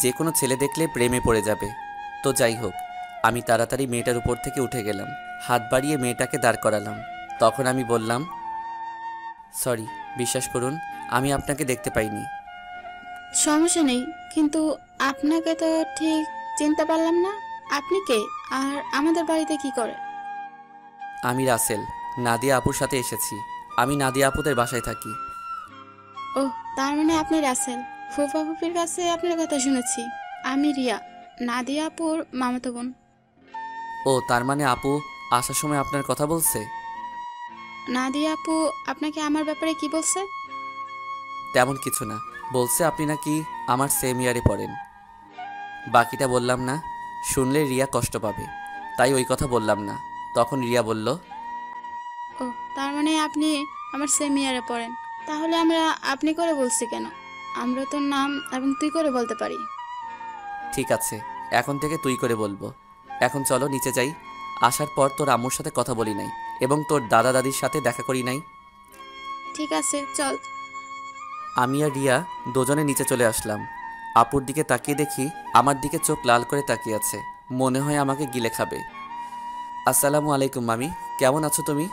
যে কোনো ছেলে দেখলে প্রেমে পড়ে যাবে। তো যাই হোক, আমি তাড়াতাড়ি মেয়েটার উপর থেকে উঠে গেলাম। হাত বাড়িয়ে মেয়েটাকে দাঁড় করালাম। তখন আমি বললাম, সরি, বিশ্বাস করুন আমি আপনাকে দেখতে পাইনি। সমস্যা নেই, কিন্তু আপনাকে তো ঠিক চিনতে পারলাম না। আপনি কে, আর আমাদের বাড়িতে কি করে? আমি রাসেল, নাদিয়া আপুর সাথে এসেছি। আমি নাদিয়া আপুদের বাসায় থাকি। ও, তার মানে আপনি রাসেল। ফুফা ফুফির কাছে আপনার কথা শুনেছি। আমি রিয়া, নাদিয়া আপুর মামাতো বোন। ও, তার মানে আপু আসার সময় আপনার কথা বলছে? নাদিয়া আপু আপনাকে আমার ব্যাপারে কি বলছে? তেমন কিছু না, বলছে আপনি নাকি আমার সেম ইয়ারে পড়েন। বাকিটা বললাম না, শুনলে রিয়া কষ্ট পাবে, তাই ওই কথা বললাম না। তখন রিয়া বলল, ও, তার মানে আপনি আমার সেম ইয়ারে পড়েন। তাহলে আমরা আপনি করে বলছি কেন? আমরা তোর নাম এবং তুই করে বলতে পারি। ঠিক আছে, এখন থেকে তুই করে বলবো। এখন চলো নিচে যাই। আসার পর তোর আম্মুর সাথে কথা বলি নাই এবং তোর দাদা দাদির সাথে দেখা করি নাই। ঠিক আছে, চল। আমি আর রিয়া দুজনে নিচে চলে আসলাম। আপুর দিকে তাকিয়ে দেখি আমার দিকে চোখ লাল করে তাকিয়ে আছে, মনে হয় আমাকে গিলে খাবে। আসসালামু আলাইকুম মামি, কেমন আছো তুমি?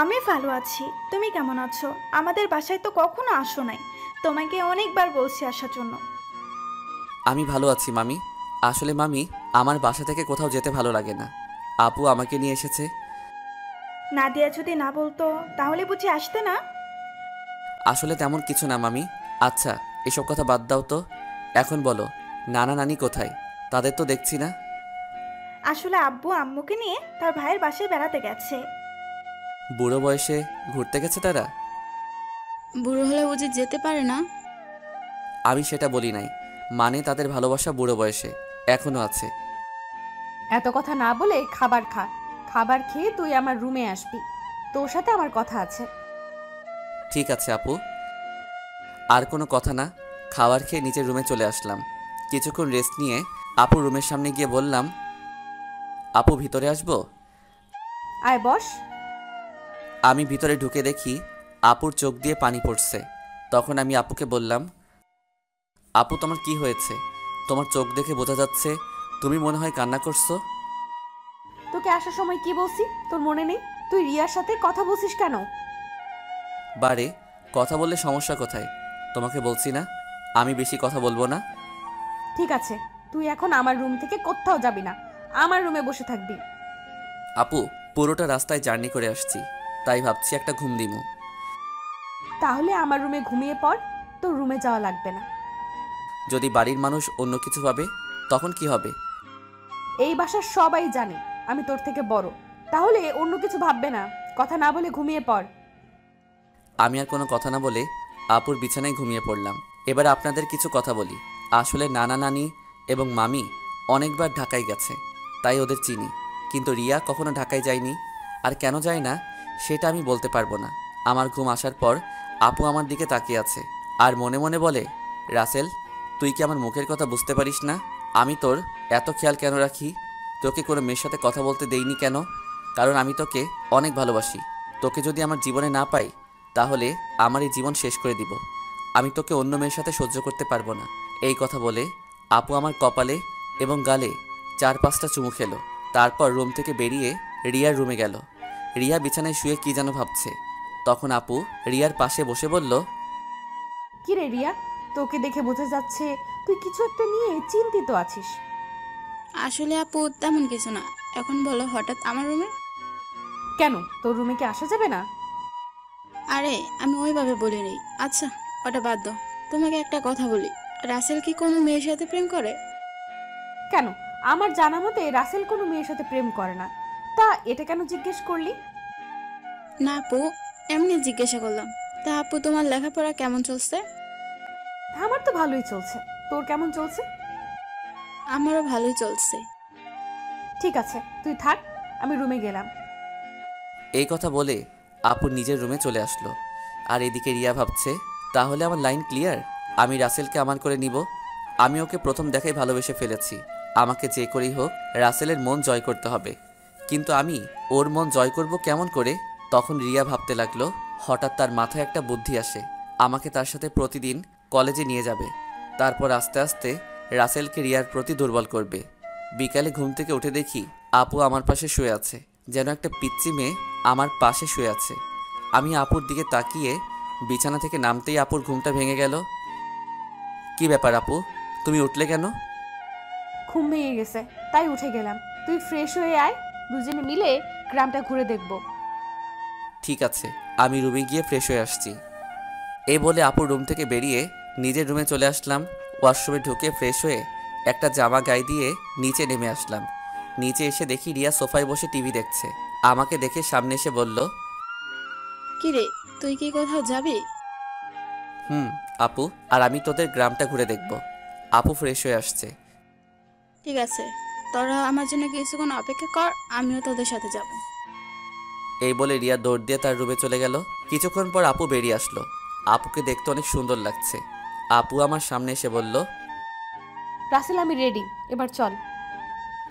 আমি ভালো আছি। তুমি কেমন আছো? আমাদের বাসায় তো কখনো আসো নাই। তোমাকে অনেকবার বলছি আসার জন্য। আমি ভালো আছি মামি। আসলে মামি, আমার বাসা থেকে কোথাও যেতে ভালো লাগে না। আপু আমাকে নিয়ে এসেছে। নাদিয়া যদি না বলতো তাহলে বুঝি আসতে না? আসলে তেমন কিছু না মামি। আচ্ছা, এসব কথা বাদ দাও তো। এখন বলো, নানা নানি কোথায়? তাদের তো দেখছি না। আসলে আব্বু আম্মুকে নিয়ে তার ভাইয়ের বাসায় বেড়াতে গেছে। বুড়ো বয়সে ঘুরতে গেছে তারা? বুড়ো হলে বুঝি যেতে পারে না? আমি সেটা বলি নাই, মানে তাদের ভালোবাসা বুড়ো বয়সে এখনো আছে। এত কথা না বলে খাবার খা। খাবার খেয়ে তুই আমার রুমে আসবি, তোর সাথে আমার কথা আছে। ঠিক আছে আপু। আর কোনো কথা না, খাবার খেয়ে নিচের রুমে চলে আসলাম। কিছুক্ষণ রেস্ট নিয়ে আপুর রুমের সামনে গিয়ে বললাম, আপু ভিতরে আসবো? আয় বস। আমি ভিতরে ঢুকে দেখি আপুর চোখ দিয়ে পানি পড়ছে। তখন আমি আপুকে বললাম, আপু তোমার কি হয়েছে? তোমার চোখ দেখে বোঝা যাচ্ছে তুমি মনে হয় কান্না করছো। তোকে আসার সময় কি বলছি তোর মনে নেই? তুই রিয়ার সাথে কথা বলছিস কেন? বারে, কথা বললে সমস্যা কোথায়? তোমাকে বলছি না আমি বেশি কথা বলবো না। ঠিক আছে, তুই এখন আমার রুম থেকে কোথাও যাবি না, আমার রুমে বসে থাকবি। আপু পুরোটা রাস্তায় জার্নি করে আসছি, তাই ভাবছি একটা ঘুম দিমু। তাহলে আমার রুমে ঘুমিয়ে পড়, তোর রুমে যাওয়া লাগবে না। যদি বাড়ির মানুষ অন্য কিছু ভাবে তখন কি হবে? এই বাসার সবাই জানে আমি তোর থেকে বড়, তাহলে অন্য কিছু ভাববে না। কথা না বলে ঘুমিয়ে পড়। আমি আর কোনো কথা না বলে আপুর বিছানায় ঘুমিয়ে পড়লাম। এবার আপনাদের কিছু কথা বলি। আসলে নানা নানি এবং মামি অনেকবার ঢাকায় গেছে, তাই ওদের চিনি। কিন্তু রিয়া কখনো ঢাকায় যায়নি, আর কেন যায় না সেটা আমি বলতে পারবো না। আমার ঘুম আসার পর আপু আমার দিকে তাকিয়ে আছে আর মনে মনে বলে, রাসেল তুই কি আমার মুখের কথা বুঝতে পারিস না? আমি তোর এত খেয়াল কেন রাখি? তোকে কোনো মেয়ের সাথে কথা বলতে দেইনি কেন? কারণ আমি তোকে অনেক ভালোবাসি। তোকে যদি আমার জীবনে না পাই তাহলে আমার এই জীবন শেষ করে দিব। আমি তোকে অন্য মেয়ের সাথে সহ্য করতে পারবো না। এই কথা বলে আপু আমার কপালে এবং গালে 4-5টা চুমু খেলো। তারপর রুম থেকে বেরিয়ে রিয়ার রুমে গেল। রিয়া বিছানায় শুয়ে কি যেন ভাবছে। তখন আপু রিয়ার পাশে বসে বলল, কি রে রিয়া, তোকে দেখে বোঝা যাচ্ছে তুই কিছু একটা নিয়ে চিন্তিত আছিস। আসলে আপু তেমন কিছু না। এখন বলো হঠাৎ আমার রুমে? কেন, তোর রুমে কি আসা যাবে না? আরে আমি ওইভাবে বলিনি। আচ্ছা ওটা বাদ দাও। তোমাকে একটা কথা বলি, রাসেল কি কোনো মেয়ের সাথে প্রেম করে? কেন, আমার জানা মতে রাসেল কোনো মেয়ের সাথে প্রেম করে না। তা এটা কেন জিজ্ঞেস করলি? না আপু, এমনি জিজ্ঞাসা করলাম। তা আপু তোমার লেখাপড়া কেমন চলছে? আমার তো ভালোই চলছে, তোর কেমন চলছে? আমারও ভালোই চলছে। ঠিক আছে তুই থাক, আমি রুমে গেলাম। এই কথা বলে আপু নিজের রুমে চলে আসলো। আর এদিকে রিয়া ভাবছে, তাহলে আমার লাইন ক্লিয়ার, আমি রাসেলকে আমার করে নিব। আমি ওকে প্রথম দেখাই ভালোবেসে ফেলেছি। আমাকে যে করেই হোক রাসেলের মন জয় করতে হবে। কিন্তু আমি ওর মন জয় করব কেমন করে? তখন রিয়া ভাবতে লাগলো। হঠাৎ তার মাথায় একটা বুদ্ধি আসে, আমাকে তার সাথে প্রতিদিন কলেজে নিয়ে যাবে। তারপর আস্তে আস্তে রাসেলকে রিয়ার প্রতি দুর্বল করবে। বিকালে ঘুম থেকে উঠে দেখি আপু আমার পাশে শুয়ে আছে, যেন একটা পিচ্চি মেয়ে আমার পাশে শুয়ে আছে। আমি আপুর দিকে তাকিয়ে বিছানা থেকে নামতেই আপুর ঘুমটা ভেঙে গেল। কি ব্যাপার আপু, তুমি উঠলে কেন? ঘুম ভেঙে গেছে তাই উঠে গেলাম। তুই ফ্রেশ হয়ে আয়, দুজনে মিলে গ্রামটা ঘুরে দেখব। ঠিক আছে, আমি রুমে গিয়ে ফ্রেশ হয়ে আসছি। এই বলে আপুর রুম থেকে বেরিয়ে নিজের রুমে চলে আসলাম। ওয়াশরুমে ঢুকে ফ্রেশ হয়ে একটা জামা গায়ে দিয়ে নিচে নেমে আসলাম। নিচে এসে দেখি রিয়া সোফায় বসে টিভি দেখছে। আমাকে দেখে সামনে এসে বলল, কি রে, তুই কি কোথাও যাবি? আপু, আর আমি তোদের গ্রামটা ঘুরে দেখব। আপু ফ্রেশ হয়ে আসছে। ঠিক আছে, তোরা আমার জন্য কিছুক্ষণ অপেক্ষা কর, আমিও তোদের সাথে যাব। এই বলে রিয়া দৌড় দিয়ে তার রুমে চলে গেল। কিছুক্ষণ পর আপু বেরিয়ে আসলো। আপুকে দেখতে অনেক সুন্দর লাগছে। আপু আমার সামনে এসে বলল, রাসেল আমি রেডি, এবার চল।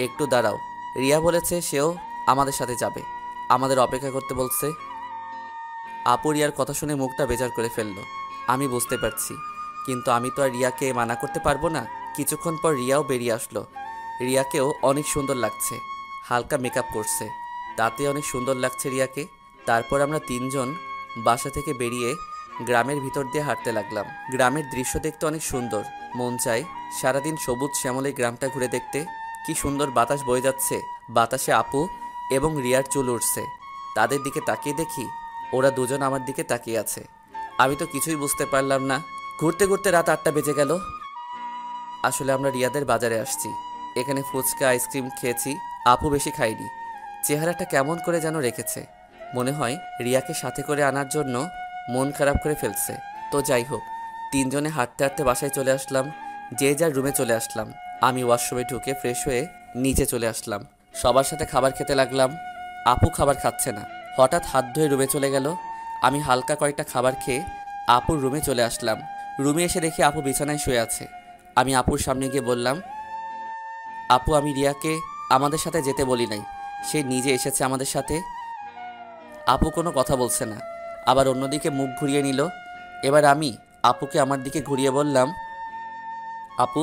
একটু দাঁড়াও, রিয়া বলেছে সেও আমাদের সাথে যাবে, আমাদের অপেক্ষা করতে বলছে। আপু রিয়ার কথা শুনে মুখটা বেজার করে ফেললো। আমি বুঝতে পারছি, কিন্তু আমি তো আর রিয়াকে মানা করতে পারবো না। কিছুক্ষণ পর রিয়াও বেরিয়ে আসলো। রিয়াকেও অনেক সুন্দর লাগছে, হালকা মেকআপ করছে, তাতে অনেক সুন্দর লাগছে রিয়াকে। তারপর আমরা তিনজন বাসা থেকে বেরিয়ে গ্রামের ভিতর দিয়ে হাঁটতে লাগলাম। গ্রামের দৃশ্য দেখতে অনেক সুন্দর, মন চায় সারাদিন সবুজ শ্যামলে গ্রামটা ঘুরে দেখতে। কি সুন্দর বাতাস বয়ে যাচ্ছে, বাতাসে আপু এবং রিয়ার চুল উঠছে। তাদের দিকে তাকিয়ে দেখি ওরা দুজন আমার দিকে তাকিয়ে আছে। আমি তো কিছুই বুঝতে পারলাম না। ঘুরতে ঘুরতে রাত 8টা বেজে গেল। আসলে আমরা রিয়াদের বাজারে আসছি, এখানে ফুচকা আইসক্রিম খেয়েছি। আপু বেশি খাইনি, চেহারাটা কেমন করে যেন রেখেছে। মনে হয় রিয়াকে সাথে করে আনার জন্য মন খারাপ করে ফেলছে। তো যাই হোক, তিনজনে হাঁটতে হাঁটতে বাসায় চলে আসলাম। যে যার রুমে চলে আসলাম। আমি ওয়াশরুমে ঢুকে ফ্রেশ হয়ে নিচে চলে আসলাম। সবার সাথে খাবার খেতে লাগলাম। আপু খাবার খাচ্ছে না, হঠাৎ হাত ধুয়ে রুমে চলে গেল। আমি হালকা কয়েকটা খাবার খেয়ে আপুর রুমে চলে আসলাম। রুমে এসে দেখি আপু বিছানায় শুয়ে আছে। আমি আপুর সামনে গিয়ে বললাম, আপু আমি রিয়াকে আমাদের সাথে যেতে বলি নাই, সে নিজে এসেছে আমাদের সাথে। আপু কোনো কথা বলছে না, আবার অন্যদিকে মুখ ঘুরিয়ে নিল। এবার আমি আপুকে আমার দিকে ঘুরিয়ে বললাম, আপু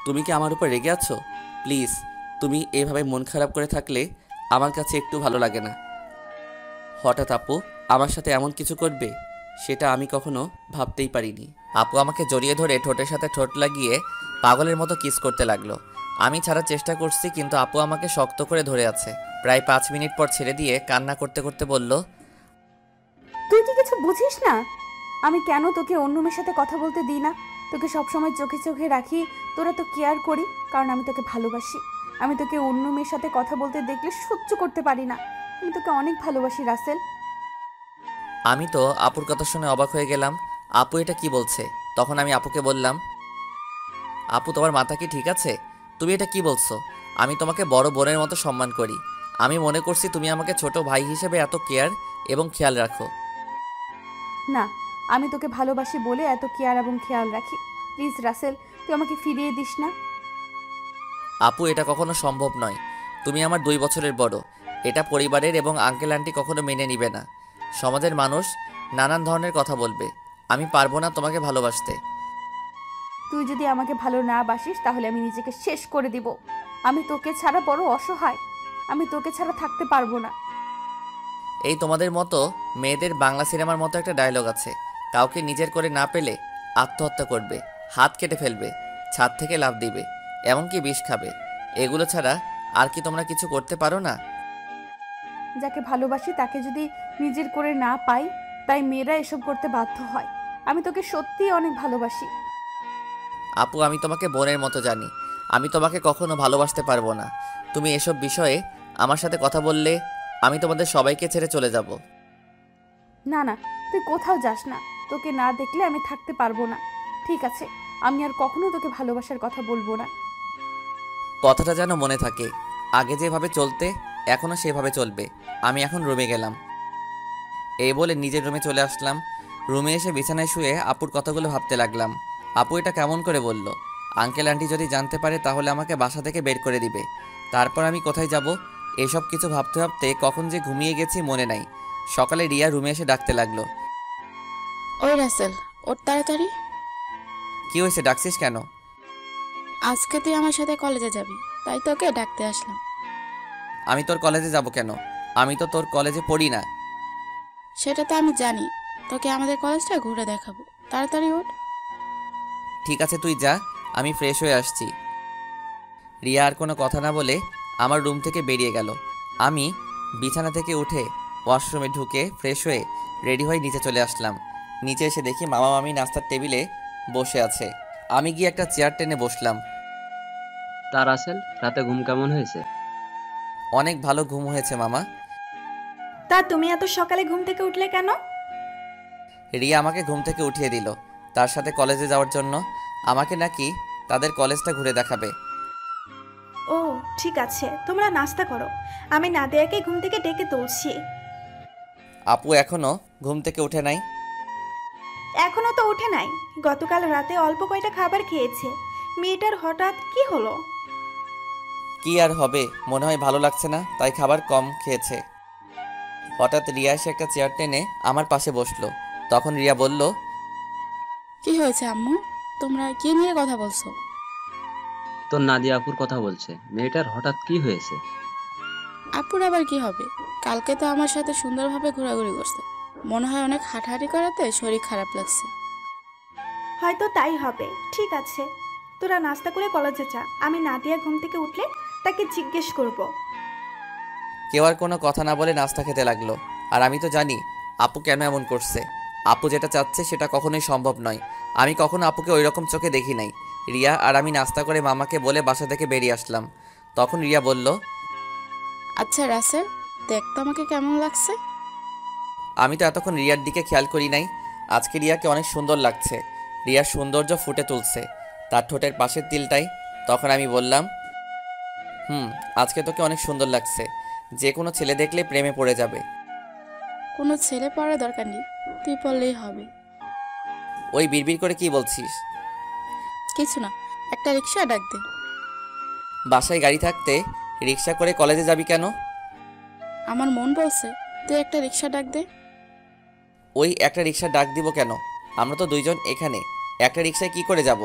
তুমি কি আমার উপর রেগে আছো? প্লিজ, তুমি এভাবে মন খারাপ করে থাকলে আমার কাছে একটু ভালো লাগে না। হঠাৎ আপু আমার সাথে এমন কিছু করবে সেটা আমি কখনো ভাবতেই পারিনি। আপু আমাকে জড়িয়ে ধরে ঠোঁটের সাথে ঠোঁট লাগিয়ে পাগলের মতো কিস করতে লাগলো। আমি ছাড়ার চেষ্টা করছি, কিন্তু আপু আমাকে শক্ত করে ধরে আছে। প্রায় 5 মিনিট পর ছেড়ে দিয়ে কান্না করতে করতে বলল, তুই কি কিছু বুঝিস না? আমি কেন তোকে অন্য মেয়ের সাথে কথা বলতে দিই না? তোকে সবসময় চোখে চোখে রাখি, তোরা তো কেয়ার করি, কারণ আমি তোকে ভালোবাসি। আমি তোকে অন্য মেয়ের সাথে কথা বলতে দেখলে সহ্য করতে পারি না। আমি তোকে অনেক ভালোবাসি রাসেল। আমি তো আপুর কথা শুনে অবাক হয়ে গেলাম। আপু এটা কি বলছে? তখন আমি আপুকে বললাম, আপু তোমার মাথা কি ঠিক আছে? তুমি এটা কি বলছো? আমি তোমাকে বড় বোনের মতো সম্মান করি। আমি মনে করছি তুমি আমাকে ছোট ভাই হিসেবে এত কেয়ার এবং খেয়াল রাখো। না, আমি তোকে ভালোবাসি বলে এত কেয়ার এবং খেয়াল রাখি। প্লিজ রাসেল, তুই আমাকে ফিরিয়ে দিস না। আপু এটা কখনো সম্ভব নয়। তুমি আমার 2 বছরের বড়। এটা পরিবারের এবং আঙ্কেল আন্টি কখনো মেনে নিবে না। সমাজের মানুষ নানান ধরনের কথা বলবে। আমি পারবো না তোমাকে ভালোবাসতে। তুই যদি আমাকে ভালো না বাসিস তাহলে আমি নিজেকে শেষ করে দিব। আমি তোকে ছাড়া বড় অসহায়। আমি তোকে ছাড়া থাকতে পারবো না। এই তোমাদের মতো মেয়েদের বাংলা সিনেমার মতো একটা ডায়লগ আছে, কাউকে নিজের করে না পেলে আত্মহত্যা করবে, হাত কেটে ফেলবে, ছাদ থেকে লাফ দিবে, এমনকি বিষ খাবে। এগুলো ছাড়া আর কি তোমরা কিছু করতে পারো না? যাকে ভালোবাসি তাকে যদি নিজের করে না পাই, তাই মেয়েরা এসব করতে বাধ্য হয়। আমি তোকে সত্যিই অনেক ভালোবাসি। আপু আমি তোমাকে বোনের মতো জানি। আমি তোমাকে কখনো ভালোবাসতে পারবো না। তুমি এসব বিষয়ে আমার সাথে কথা বললে আমি তোমাদের সবাইকে ছেড়ে চলে যাব। না না, তুই কোথাও যাস না। তোকে না দেখলে আমি থাকতে পারবো না। ঠিক আছে, আমি আর কখনো তোকে ভালোবাসার কথা বলবো না। কথাটা যেন মনে থাকে। আগে যেভাবে চলতে এখনও সেভাবে চলবে। আমি এখন রুমে গেলাম। এই বলে নিজের রুমে চলে আসলাম। রুমে এসে বিছানায় শুয়ে আপুর কথাগুলো ভাবতে লাগলাম। আপু এটা কেমন করে বলল? আঙ্কেল আন্টি যদি জানতে পারে তাহলে আমাকে বাসা থেকে বের করে দিবে। তারপর আমি কোথায় যাব? এসব কিছু ভাবতে ভাবতে কখন যে ঘুমিয়ে গেছি মনে নাই। সকালে রিয়া রুমে এসে ডাকতে লাগলো, ওই রাসেল, ওর তাড়াতাড়ি। কি হয়েছে, ডাকছিস কেন? আজকে তুই আমার সাথে কলেজে যাবি, তাই তোকে ডাকতে আসলাম। আমি তোর কলেজে যাব কেন? আমি তো তোর কলেজে পড়ি না। সেটা তো আমি জানি, তোকে আমাদের কলেজটা ঘুরে দেখাবো। তাড়াতাড়ি ওঠ। ঠিক আছে তুই যা, আমি ফ্রেশ হয়ে আসছি। রিয়া আর কোনো কথা না বলে আমার রুম থেকে বেরিয়ে গেল। আমি বিছানা থেকে উঠে ওয়াশরুমে ঢুকে ফ্রেশ হয়ে রেডি হয়ে নিচে চলে আসলাম। নিচে এসে দেখি মামা মামি নাস্তার টেবিলে বসে আছে। আমি গিয়ে একটা চেয়ার টেনে বসলাম। তা রাসেল, রাতে ঘুম কেমন হয়েছে? অনেক ভালো ঘুম হয়েছে মামা। তা তুমি এত সকালে ঘুম থেকে উঠলে কেন? রিয়া আমাকে ঘুম থেকে উঠিয়ে দিল তার সাথে কলেজে যাওয়ার জন্য। আমাকে নাকি তাদের কলেজটা ঘুরে দেখাবে। ও ঠিক আছে, তোমরা নাস্তা করো, আমি নাদিয়াকে ঘুম থেকে ডেকে তুলছি। আপু এখনো ঘুম থেকে উঠে নাই? এখনো তো উঠে নাই। গতকাল রাতে অল্প কয়টা খাবার খেয়েছে। মেয়েটার হঠাৎ কি হলো? কি আর হবে, মনে হয় ভালো লাগছে না তাই খাবার কম খেয়েছে। হঠাৎ রিয়া এসে একটা চেয়ার টেনে আমার পাশে বসলো। তখন রিয়া বলল, কি হয়েছে আম্মু? তোমরা কি নিয়ে কথা বলছো? তোর নাদিয়া আপুর কথা বলছে। মেয়েটার হঠাৎ কি হয়েছে? আপুর আবার কি হবে? কালকে তো আমার সাথে সুন্দরভাবে ঘোরাঘুরি করছে। মনে হয় অনেক হাঁটাহাঁটি করাতে শরীর খারাপ লাগছে। হয়তো তাই হবে। ঠিক আছে, তোরা নাস্তা করে কলেজে যা। আমি নাদিয়া ঘুম থেকে উঠলে তাকে জিজ্ঞেস করব। কেউ আর কোনো কথা না বলে নাস্তা খেতে লাগলো। আর আমি তো জানি আপু কেন এমন করছে। আপু যেটা চাচ্ছে সেটা কখনোই সম্ভব নয়। আমি কখনো আপুকে ওই রকম চোখে দেখি নাই। রিয়া আর আমি নাস্তা করে মামাকে বলে বাসা থেকে বেরিয়ে আসলাম। তখন রিয়া বলল, আচ্ছা রাসেল, দেখ তো আমাকে কেমন লাগছে। আমি তো এতক্ষণ রিয়ার দিকে খেয়াল করি নাই। আজকে রিয়াকে অনেক সুন্দর লাগছে। রিয়ার সৌন্দর্য ফুটে তুলছে। তার ঠোঁটের পাশের তিলটাই তখন আমি বললাম, আজকে তোকে অনেক সুন্দর লাগছে, যে কোনো ছেলে দেখলে প্রেমে পড়ে যাবে। কোনো ছেলে পড়ার দরকার নেই, তুই পড়লেই হবে। ওই বিড়বিড় করে কি বলছিস? কিছু না, একটা রিক্সা ডাক দে। বাসায় গাড়ি থাকতে রিক্সা করে কলেজে যাবি কেন? আমার মন বলছে তুই একটা রিক্সা ডাক দে। ওই একটা রিক্সা ডাক দিব কেন? আমরা তো দুইজন এখানে, একটা রিক্সায় কি করে যাব?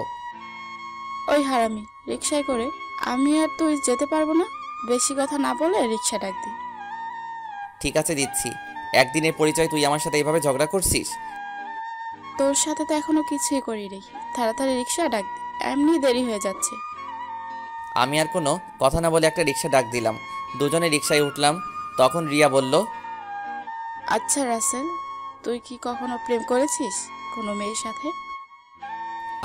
ওই হারামি, রিক্সায় করে আমি আর তুই যেতে পারবো না? বেশি কথা না বলে রিক্সা ডাক দে। ঠিক আছে, দিচ্ছি। একদিনের পরিচয় তুই আমার সাথে এইভাবে ঝগড়া করছিস? তোর সাথে তো এখনো কিছুই করিনি, তাড়াতাড়ি রিক্সা ডাক দে, এমনি দেরি হয়ে যাচ্ছে। আমি আর কোনো কথা না বলে একটা রিক্সা ডাক দিলাম। দুজনে রিক্সায় উঠলাম। তখন রিয়া বলল, আচ্ছা রাসেল, তুই কি কখনো প্রেম করেছিস কোনো মেয়ের সাথে?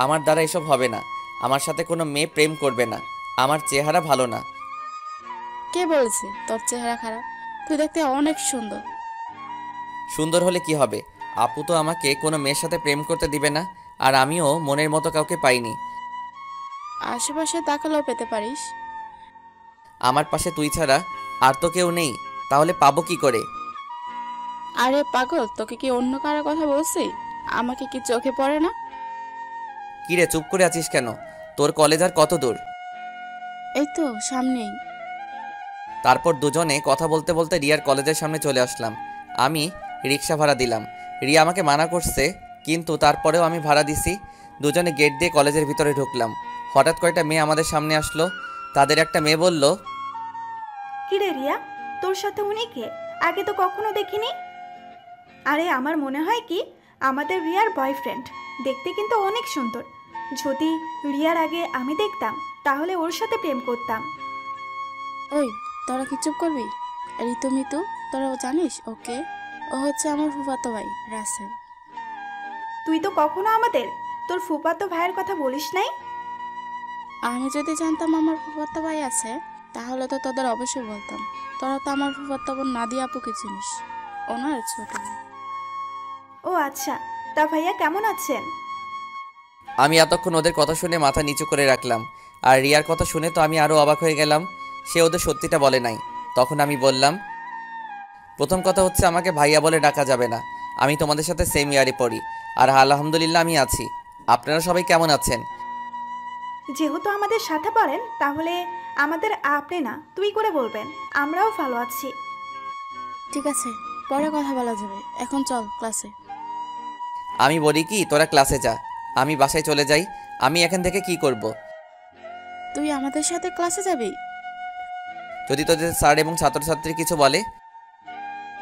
আমার দ্বারা এসব হবে না। আমার সাথে কোনো মেয়ে প্রেম করবে না। আমার চেহারা ভালো না। কে বলেছে তোর চেহারা খারাপ? তুই দেখতে অনেক সুন্দর। সুন্দর হলে কি হবে? আপু তো আমাকে কোনো মেয়ের সাথে প্রেম করতে দিবে না, আর আমিও মনের মতো কাউকে পাইনি। আশেপাশে তাকালেও পেতে পারিস। আমার পাশে তুই ছাড়া আর তো কেউ নেই, তাহলে পাবো কি করে? আরে পাগল, তোকে কি অন্য কারো কথা বলছি? আমাকে কি চোখে পড়ে না? কিরে, চুপ করে আছিস কেন? তোর কলেজ আর কত দূর? এই তো সামনেই। তারপর দুজনে কথা বলতে বলতে রিয়ার কলেজের সামনে চলে আসলাম। আমি রিক্সা ভাড়া দিলাম। রিয়া আমাকে মানা করছে, কিন্তু তারপরেও আমি ভাড়া দিছি। দুজনে গেট দিয়ে কলেজের ভিতরে ঢুকলাম। হঠাৎ কয়েকটা মেয়ে আমাদের সামনে আসলো। তাদের একটা মেয়ে বলল, কিরে রিয়া, তোর সাথে উনি কে? আগে তো কখনো দেখিনি। আরে আমার মনে হয় কি আমাদের রিয়ার বয়ফ্রেন্ড। দেখতে কিন্তু অনেক সুন্দর। যদি রিয়ার আগে আমি দেখতাম তাহলে ওর সাথে প্রেম করতাম। ওই, তোরা কি চুপ করবি? ঋতু মিতু, তোরাও জানিস ওকে? ও হচ্ছে আমার ফুফাতো ভাই রাসেল। তুই তো কখনো আমাদের তোর ফুফাতো ভাইয়ের কথা বলিস নাই। আমি যদি জানতাম আমার ফুফাতো ভাই আছে, তাহলে তো তোদের অবশ্যই বলতাম। তোরা তো আমার ফুফাতো বোন নাদিয়া আপুকে চিনিস, ওনার ছোট ভাই। ও আচ্ছা, তা ভাইয়া কেমন আছেন? আমি এতক্ষণ ওদের কথা শুনে মাথা নিচু করে রাখলাম। আর রিয়ার কথা শুনে তো আমি আরও অবাক হয়ে গেলাম। সে ওদের সত্যিটা বলে নাই। তখন আমি বললাম, প্রথম কথা হচ্ছে আমাকে ভাইয়া বলে ডাকা যাবে না। আমি তোমাদের সাথে সেম ইয়ারে পড়ি, আর আলহামদুলিল্লাহ আমি আছি। আপনারা সবাই কেমন আছেন? যেহেতু আমাদের সাথে পড়েন তাহলে আমাদের আপনি না তুই করে বলবেন। আমরাও ভালো আছি। ঠিক আছে, পরে কথা বলা যাবে, এখন চল ক্লাসে। আমি বলি কি, তোরা ক্লাসে যা, আমি বাসায় চলে যাই। আমি এখান থেকে কি করব? তুই আমাদের সাথে ক্লাসে যাবি? যদি তোদের স্যার এবং ছাত্রছাত্রী কিছু বলে?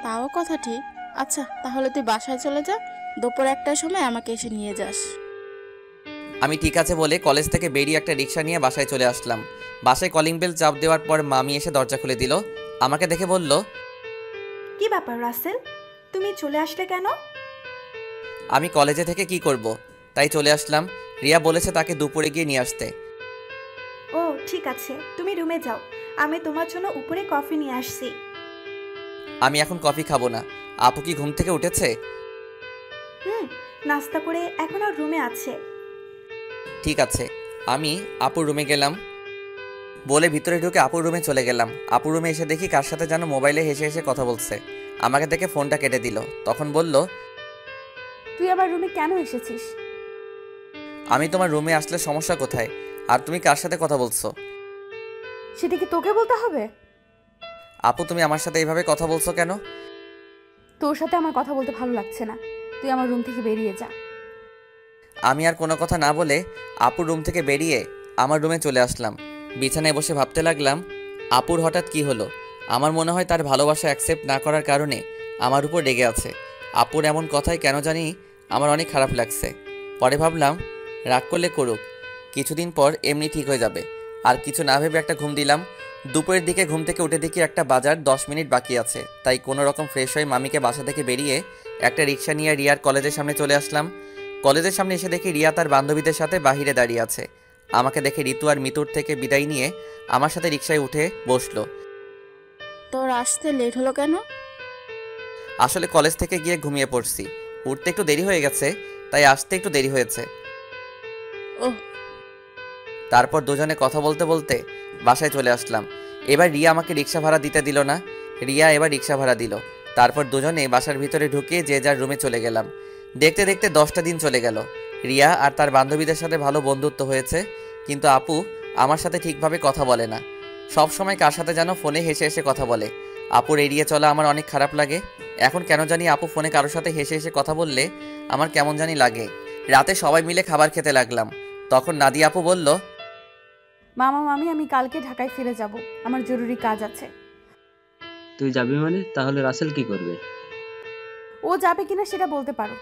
তাও কথা ঠিক। আচ্ছা, তাহলে তুই বাসায় চলে যা, দুপুর 1টার সময় আমাকে এসে নিয়ে যাস। আমি ঠিক আছে বলে কলেজ থেকে বেরিয়ে একটা রিক্সা নিয়ে বাসায় চলে আসলাম। বাসায় কলিং বেল চাপ দেওয়ার পর মামি এসে দরজা খুলে দিল। আমাকে দেখে বলল, কি ব্যাপার রাসেল, তুমি চলে আসলে কেন? আমি কলেজে থেকে কি করব, তাই চলে আসলাম। রিয়া বলেছে তাকে দুপুরে গিয়ে নিয়ে আসতে। ও ঠিক আছে, তুমি রুমে যাও, আমি তোমার জন্য উপরে কফি নিয়ে আসছি। আমি এখন কফি খাবো না। আপু কি ঘুম থেকে উঠেছে? নাস্তা করে এখন আর রুমে আছে। ঠিক আছে। আমি আপুর রুমে গেলাম বলে ভিতরে ঢুকে আপুর রুমে চলে গেলাম। আপুর রুমে এসে দেখি কার সাথে যেন মোবাইলে হেসে হেসে কথা বলছে। আমাকে দেখে ফোনটা কেটে দিল। তখন বলল, তুই আবার রুমে কেন এসেছিস? আমি তোমার রুমে আসলে সমস্যা কোথায়? আর তুমি কার সাথে কথা বলছো? সেটা কি তোকে বলতে হবে? আপু, তুমি আমার সাথে এইভাবে কথা বলছো কেন? তোর সাথে আমার কথা বলতে ভালো লাগছে না, তুই আমার রুম থেকে বেরিয়ে যা। আমি আর কোনো কথা না বলে আপুর রুম থেকে বেরিয়ে আমার রুমে চলে আসলাম। বিছানায় বসে ভাবতে লাগলাম, আপুর হঠাৎ কি হলো? আমার মনে হয় তার ভালোবাসা অ্যাকসেপ্ট না করার কারণে আমার উপর রেগে আছে। আপুর এমন কথাই কেন জানি আমার অনেক খারাপ লাগছে। পরে ভাবলাম, রাগ করলে করুক, কিছুদিন পর এমনি ঠিক হয়ে যাবে। আর কিছু না ভেবে একটা ঘুম দিলাম। দুপুরের দিকে ঘুম থেকে উঠে দেখি একটা বাজার 10 মিনিট বাকি আছে। তাই কোনো রকম ফ্রেশ হয়ে মামিকে বাসা থেকে বেরিয়ে একটা রিক্সা নিয়ে রিয়ার কলেজের সামনে চলে আসলাম। কলেজের সামনে এসে দেখি রিয়া তার বান্ধবীদের সাথে বাহিরে দাঁড়িয়ে আছে। আমাকে দেখে ঋতু আর মিতুর থেকে বিদায় নিয়ে আমার সাথে রিক্সায় উঠে বসলো। তোর আসতে লেট হলো কেন? আসলে কলেজ থেকে গিয়ে ঘুমিয়ে পড়ছি, উঠতে একটু দেরি হয়ে গেছে, তাই আসতে একটু দেরি হয়েছে। ওহ, তারপর দুজনে কথা বলতে বলতে বাসায় চলে আসলাম। এবার রিয়া আমাকে রিক্সা ভাড়া দিতে দিল না, রিয়া এবার রিক্সা ভাড়া দিল। তারপর দুজনে বাসার ভিতরে ঢুকে যে যার রুমে চলে গেলাম। দেখতে দেখতে 10টা দিন চলে গেল। রিয়া আর তার বান্ধবীদের সাথে ভালো বন্ধুত্ব হয়েছে, কিন্তু আপু আমার সাথে ঠিকভাবে কথা বলে না। সব সময় কার সাথে যেন ফোনে হেসে হেসে কথা বলে। আপুর এড়িয়ে চলা আমার অনেক খারাপ লাগে। এখন কেন জানি আপু ফোনে কারোর সাথে হেসে হেসে কথা বললে আমার কেমন জানি লাগে। রাতে সবাই মিলে খাবার খেতে লাগলাম। তখন নাদিয়া আপু বলল, মামা মামি আমি কালকে ঢাকায় ফিরে যাব, আমার জরুরি কাজ আছে। তুই যাবি মানে? তাহলে রাসেল কি করবে? ও যাবে কিনা সেটা বলতে পারো।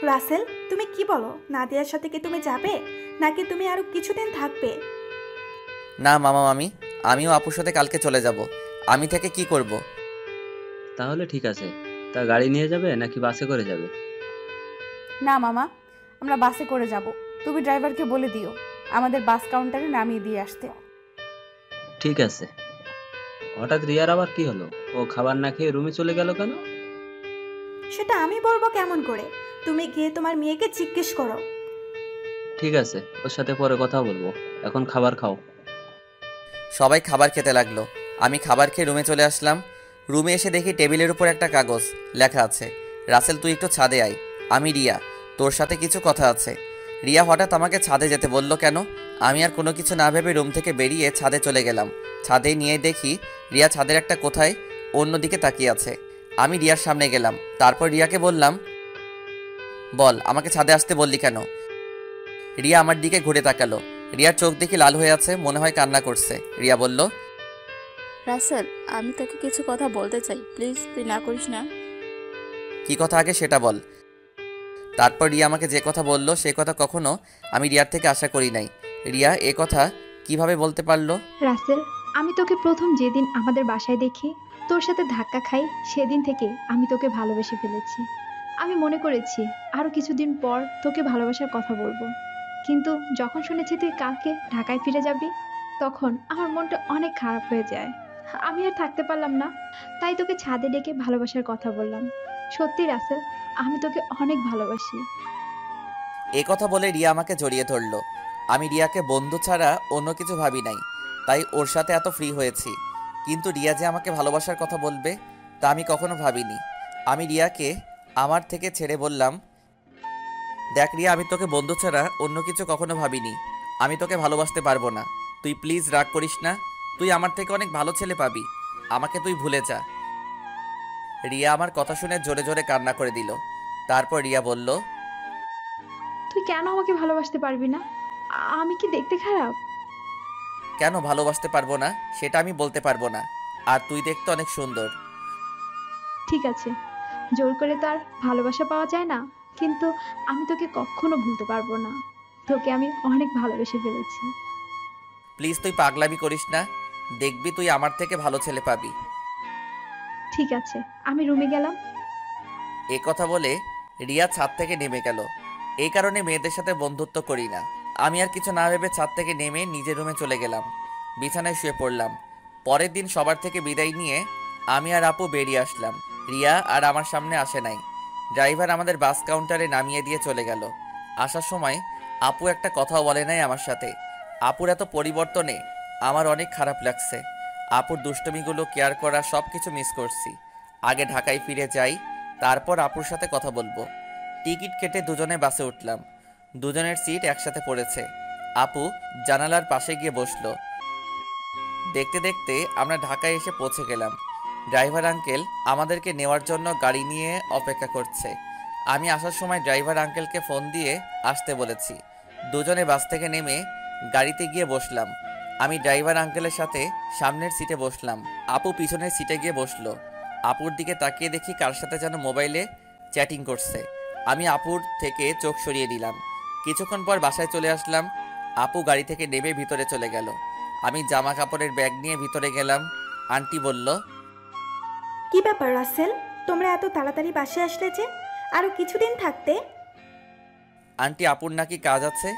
রাসেল, তুমি কি বলো? নাদিয়ার সাথে কি তুমি যাবে, নাকি তুমি আরো কিছুদিন থাকবে? না মামা মামি, আমিও আপুর সাথে কালকে চলে যাব। আমি থেকে কি করব? তাহলে ঠিক আছে। তা গাড়ি নিয়ে যাবে নাকি বাসে করে যাবে? না মামা, আমরা বাসে করে যাব। তুমি ড্রাইভারকে বলে দিও আমাদের বাস কাউন্টারে নামিয়ে দিয়ে আসতে। ঠিক আছে। হঠাৎ রিয়ার আবার কি হলো? ও খাবার না খেয়ে রুমে চলে গেল কেন? সেটা আমি বলবো কেমন করে? তুমি গিয়ে তোমার মেয়েকে জিজ্ঞেস করো। ঠিক আছে, ওর সাথে পরে কথা বলবো। এখন খাবার খাও। সবাই খাবার খেতে লাগলো। আমি খাবার খেয়ে রুমে চলে আসলাম। রুমে এসে দেখি টেবিলের উপর একটা কাগজ, লেখা আছে, রাসেল তুই একটু ছাদে আয়, আমি রিয়া, তোর সাথে কিছু কথা আছে। রিয়া হঠাৎ আমাকে ছাদে যেতে বলল কেন? আমি আর কোনো কিছু না ভেবে রুম থেকে বেরিয়ে ছাদে চলে গেলাম। ছাদে নিয়ে দেখি রিয়া ছাদের একটা কোথায় অন্যদিকে তাকিয়ে আছে। আমি রিয়ার সামনে গেলাম। তারপর রিয়াকে বললাম, বল আমাকে ছাদে আসতে বললি কেন? রিয়া আমার দিকে ঘুরে তাকালো। রিয়ার চোখ দেখি লাল হয়ে আছে, মনে হয় কান্না করছে। রিয়া বলল, রাসেল, আমি তোকে কিছু কথা বলতে চাই, প্লিজ তুই না করিস না। কি কথা আগে সেটা বল। তারপর রিয়া আমাকে যে কথা বলল সে কথা কখনো আমি রিয়ার থেকে আশা করি নাই। রিয়া এ কথা কিভাবে বলতে পারলো? রাসেল, আমি তোকে প্রথম যেদিন আমাদের বাসায় দেখি, তোর সাথে ধাক্কা খাই, সেদিন থেকে আমি তোকে ভালোবেসে ফেলেছি। আমি মনে করেছি আরো কিছুদিন পর তোকে ভালোবাসার কথা বলবো, কিন্তু যখন শুনেছি তুই কালকে ঢাকায় ফিরে যাবি, তখন আমার মনটা অনেক খারাপ হয়ে যায়। আমি আর থাকতে পারলাম না, তাই তোকে ছাদে ডেকে ভালোবাসার কথা বললাম। সত্যি রাসেল, আমি তোকে অনেক ভালোবাসি। এ কথা বলে রিয়া আমাকে জড়িয়ে ধরলো। আমি রিয়াকে বন্ধু ছাড়া অন্য কিছু ভাবি নাই, তাই ওর সাথে এত ফ্রি হয়েছি। কিন্তু রিয়া যে আমাকে ভালোবাসার কথা বলবে তা আমি কখনো ভাবিনি। আমি রিয়াকে আমার থেকে ছেড়ে বললাম, দেখ রিয়া, আমি তোকে বন্ধু ছাড়া অন্য কিছু কখনো ভাবিনি। আমি তোকে ভালোবাসতে পারবো না। তুই প্লিজ রাগ করিস না। তুই আমার থেকে অনেক ভালো ছেলে পাবি। আমাকে তুই ভুলে যা। রিয়া আমার কথা শুনে জোরে জোরে কান্না করে দিল। তারপর রিয়া বলল, তুই কেন আমাকে ভালোবাসতে পারবি না? আমি কি দেখতে খারাপ? কেন ভালোবাসতে পারবো না সেটা আমি বলতে পারবো না। আর তুই দেখতে অনেক সুন্দর। ঠিক আছে, জোর করে তো আর ভালোবাসা পাওয়া যায় না, কিন্তু আমি তোকে কখনো ভুলতে পারবো না। তোকে আমি অনেক ভালোবেসে ফেলেছি। প্লিজ তুই পাগলামি করিস না। দেখবি তুই আমার থেকে ভালো ছেলে পাবি। ঠিক আছে, আমি রুমে গেলাম। এ কথা বলে রিয়া ছাদ থেকে নেমে গেল। এই কারণে মেয়েদের সাথে বন্ধুত্ব করি না। আমি আর কিছু না ভেবে ছাদ থেকে নেমে নিজের রুমে চলে গেলাম। বিছানায় শুয়ে পড়লাম। পরের দিন সবার থেকে বিদায় নিয়ে আমি আর আপু বেরিয়ে আসলাম। রিয়া আর আমার সামনে আসে নাই। ড্রাইভার আমাদের বাস কাউন্টারে নামিয়ে দিয়ে চলে গেল। আসার সময় আপু একটা কথাও বলে নাই আমার সাথে। আপুর এত পরিবর্তনে আমার অনেক খারাপ লাগছে। আপুর দুষ্টমিগুলো, কেয়ার করা, সব কিছু মিস করছি। আগে ঢাকায় ফিরে যাই, তারপর আপুর সাথে কথা বলবো। টিকিট কেটে দুজনে বাসে উঠলাম। দুজনের সিট একসাথে পড়েছে। আপু জানালার পাশে গিয়ে বসলো। দেখতে দেখতে আমরা ঢাকায় এসে পৌঁছে গেলাম। ড্রাইভার আঙ্কেল আমাদেরকে নেওয়ার জন্য গাড়ি নিয়ে অপেক্ষা করছে। আমি আসার সময় ড্রাইভার আঙ্কেলকে ফোন দিয়ে আসতে বলেছি। দুজনে বাস থেকে নেমে গাড়িতে গিয়ে বসলাম। আমি ড্রাইভার আঙ্কেলের সাথে সামনের সিটে বসলাম। আপু পিছনের সিটে গিয়ে বসলো। আপুর দিকে তাকিয়ে দেখি কার সাথে যেন মোবাইলে চ্যাটিং করছে। আমি আপুর থেকে চোখ সরিয়ে দিলাম। কিছুক্ষণ পর বাসায় চলে আসলাম। আপু গাড়ি থেকে নেমে ভিতরে চলে গেল। আমি জামা কাপড়ের ব্যাগ নিয়ে ভিতরে গেলাম। আন্টি বলল, কি ব্যাপার রাসেল, তোমরা এত তাড়াতাড়ি বাসে আসলে যে? আরো কিছুদিন থাকতে। আন্টি আপুর নাকি কাজ আছে,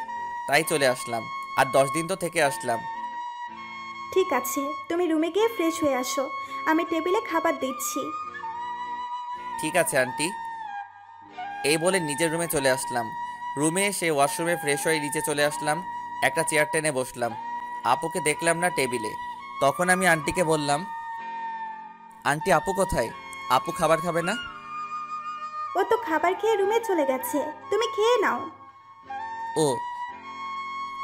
তাই চলে আসলাম। আর 10 দিন তো থেকে আসলাম। ঠিক আছে, তুমি রুমে গিয়ে ফ্রেশ হয়ে আসো, আমি টেবিলে খাবার দিচ্ছি। ঠিক আছে আন্টি। এই বলে নিজের রুমে চলে আসলাম। রুমে এসে ওয়াশরুমে ফ্রেশ হয়ে নিচে চলে আসলাম। একটা চেয়ার টেনে বসলাম। আপুকে দেখলাম না টেবিলে। তখন আমি আন্টিকে বললাম, আন্টি আপু কোথায়? আপু খাবার খাবে না? ও তো খাবার খেয়ে রুমে চলে গেছে, তুমি খেয়ে নাও। ও।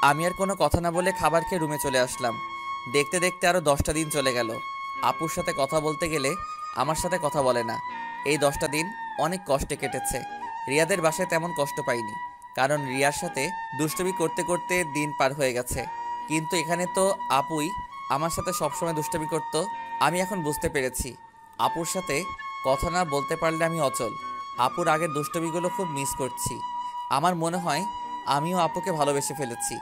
আমি আর কোনো কথা না বলে খাবার খেয়ে রুমে চলে আসলাম। দেখতে দেখতে আরও 10টা দিন চলে গেল। আপুর সাথে কথা বলতে গেলে আমার সাথে কথা বলে না। এই 10টা দিন অনেক কষ্টে কেটেছে। রিয়াদের বাসায় তেমন কষ্ট পাইনি, কারণ রিয়ার সাথে দুষ্টুমি করতে করতে দিন পার হয়ে গেছে। কিন্তু এখানে তো আপুই আমার সাথে সবসময় দুষ্টুমি করত। আমি এখন বুঝতে পেরেছি, আপুর সাথে কথা না বলতে পারলে আমি অচল। আপুর আগের দুষ্টুমিগুলো খুব মিস করছি। আমার মনে হয় আমিও আপুকে ভালোবেসে ফেলেছি।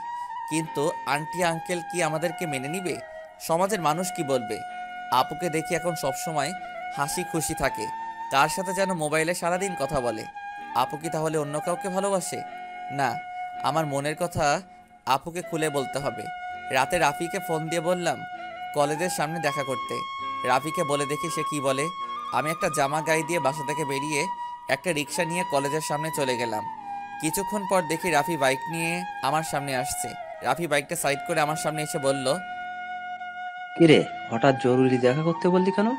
কিন্তু আন্টি আঙ্কেল কি আমাদেরকে মেনে নিবে? সমাজের মানুষ কি বলবে? আপুকে দেখি এখন সবসময় হাসি খুশি থাকে, কার সাথে যেন মোবাইলে সারাদিন কথা বলে। আপু কি তাহলে অন্য কাউকে ভালোবাসে? না, আমার মনের কথা আপুকে খুলে বলতে হবে। রাতে রাফিকে ফোন দিয়ে বললাম কলেজের সামনে দেখা করতে। রাফিকে বলে দেখি সে কি বলে। আমি একটা জামা গায়ে দিয়ে বাসা থেকে বেরিয়ে একটা রিক্সা নিয়ে কলেজের সামনে চলে গেলাম। কিছুক্ষণ পর দেখি রাফি বাইক নিয়ে আমার সামনে আসছে। রাফি বাইকটা সাইড করে আমার সামনে এসে বলল, কিরে, হঠাৎ জরুরি দেখা করতে বললি কেন?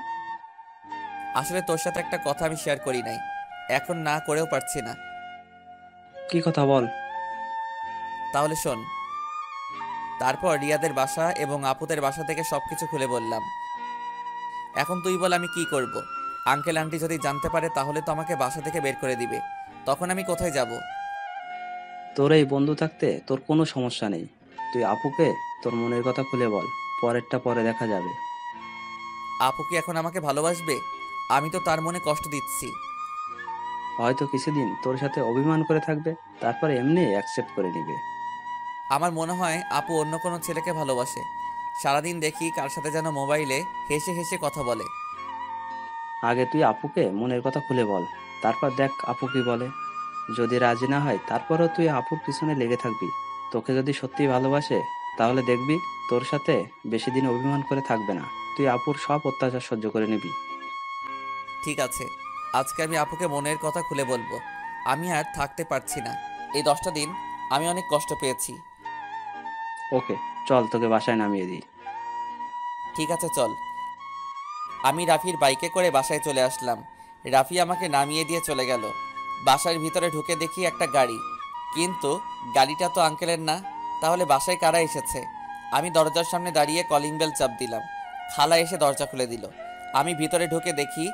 আসলে তোর সাথে একটা কথা আমি শেয়ার করি নাই, এখন না করেও পারছি না। কি কথা বল। তাহলে শোন। তারপর রিয়াদের বাসা এবং আপুদের বাসা থেকে সবকিছু খুলে বললাম। এখন তুই বল আমি কি করব? আঙ্কেল আন্টি যদি জানতে পারে তাহলে তো আমাকে বাসা থেকে বের করে দিবে। তখন আমি কোথায় যাব? তোর এই বন্ধু থাকতে তোর কোনো সমস্যা নেই। তুই আপুকে তোর মনের কথা খুলে বল, পরেরটা পরে দেখা যাবে। আপু কি এখন আমাকে ভালোবাসবে? আমি তো তার মনে কষ্ট দিচ্ছি। হয়তো কিছুদিন তোর সাথে অভিমান করে থাকবে, তারপরে এমনি অ্যাকসেপ্ট করে নিবে। আমার মনে হয় আপু অন্য কোনো ছেলেকে ভালোবাসে। সারাদিন দেখি কার সাথে যেন মোবাইলে হেসে হেসে কথা বলে। আগে তুই আপুকে মনের কথা খুলে বল, তারপর দেখ আপু কি বলে। যদি রাজি না হয় তারপরও তুই আপুর পিছনে লেগে থাকবি। তোকে যদি সত্যি ভালোবাসে তাহলে দেখবি তোর সাথে বেশি দিন অভিমান করে থাকবে না। তুই আপুর সব অত্যাচার সহ্য করে নিবি। ঠিক আছে, আজকে আমি আপুকে মনের কথা খুলে বলবো। আমি আর থাকতে পারছি না। এই 10টা দিন আমি অনেক কষ্ট পেয়েছি। ওকে, চল তোকে বাসায় নামিয়ে দিই। ঠিক আছে চল। আমি রাফির বাইকে করে বাসায় চলে আসলাম। রাফি আমাকে নামিয়ে দিয়ে চলে গেল। বাসার ভিতরে ঢুকে দেখি একটা গাড়ি, কিন্তু গাড়িটা তো আঙ্কেলের না। তাহলে বাসায় কারা এসেছে? আমি দরজার সামনে দাঁড়িয়ে কলিং বেল চাপ দিলাম। খালা এসে দরজা খুলে দিল। আমি ভিতরে ঢুকে দেখি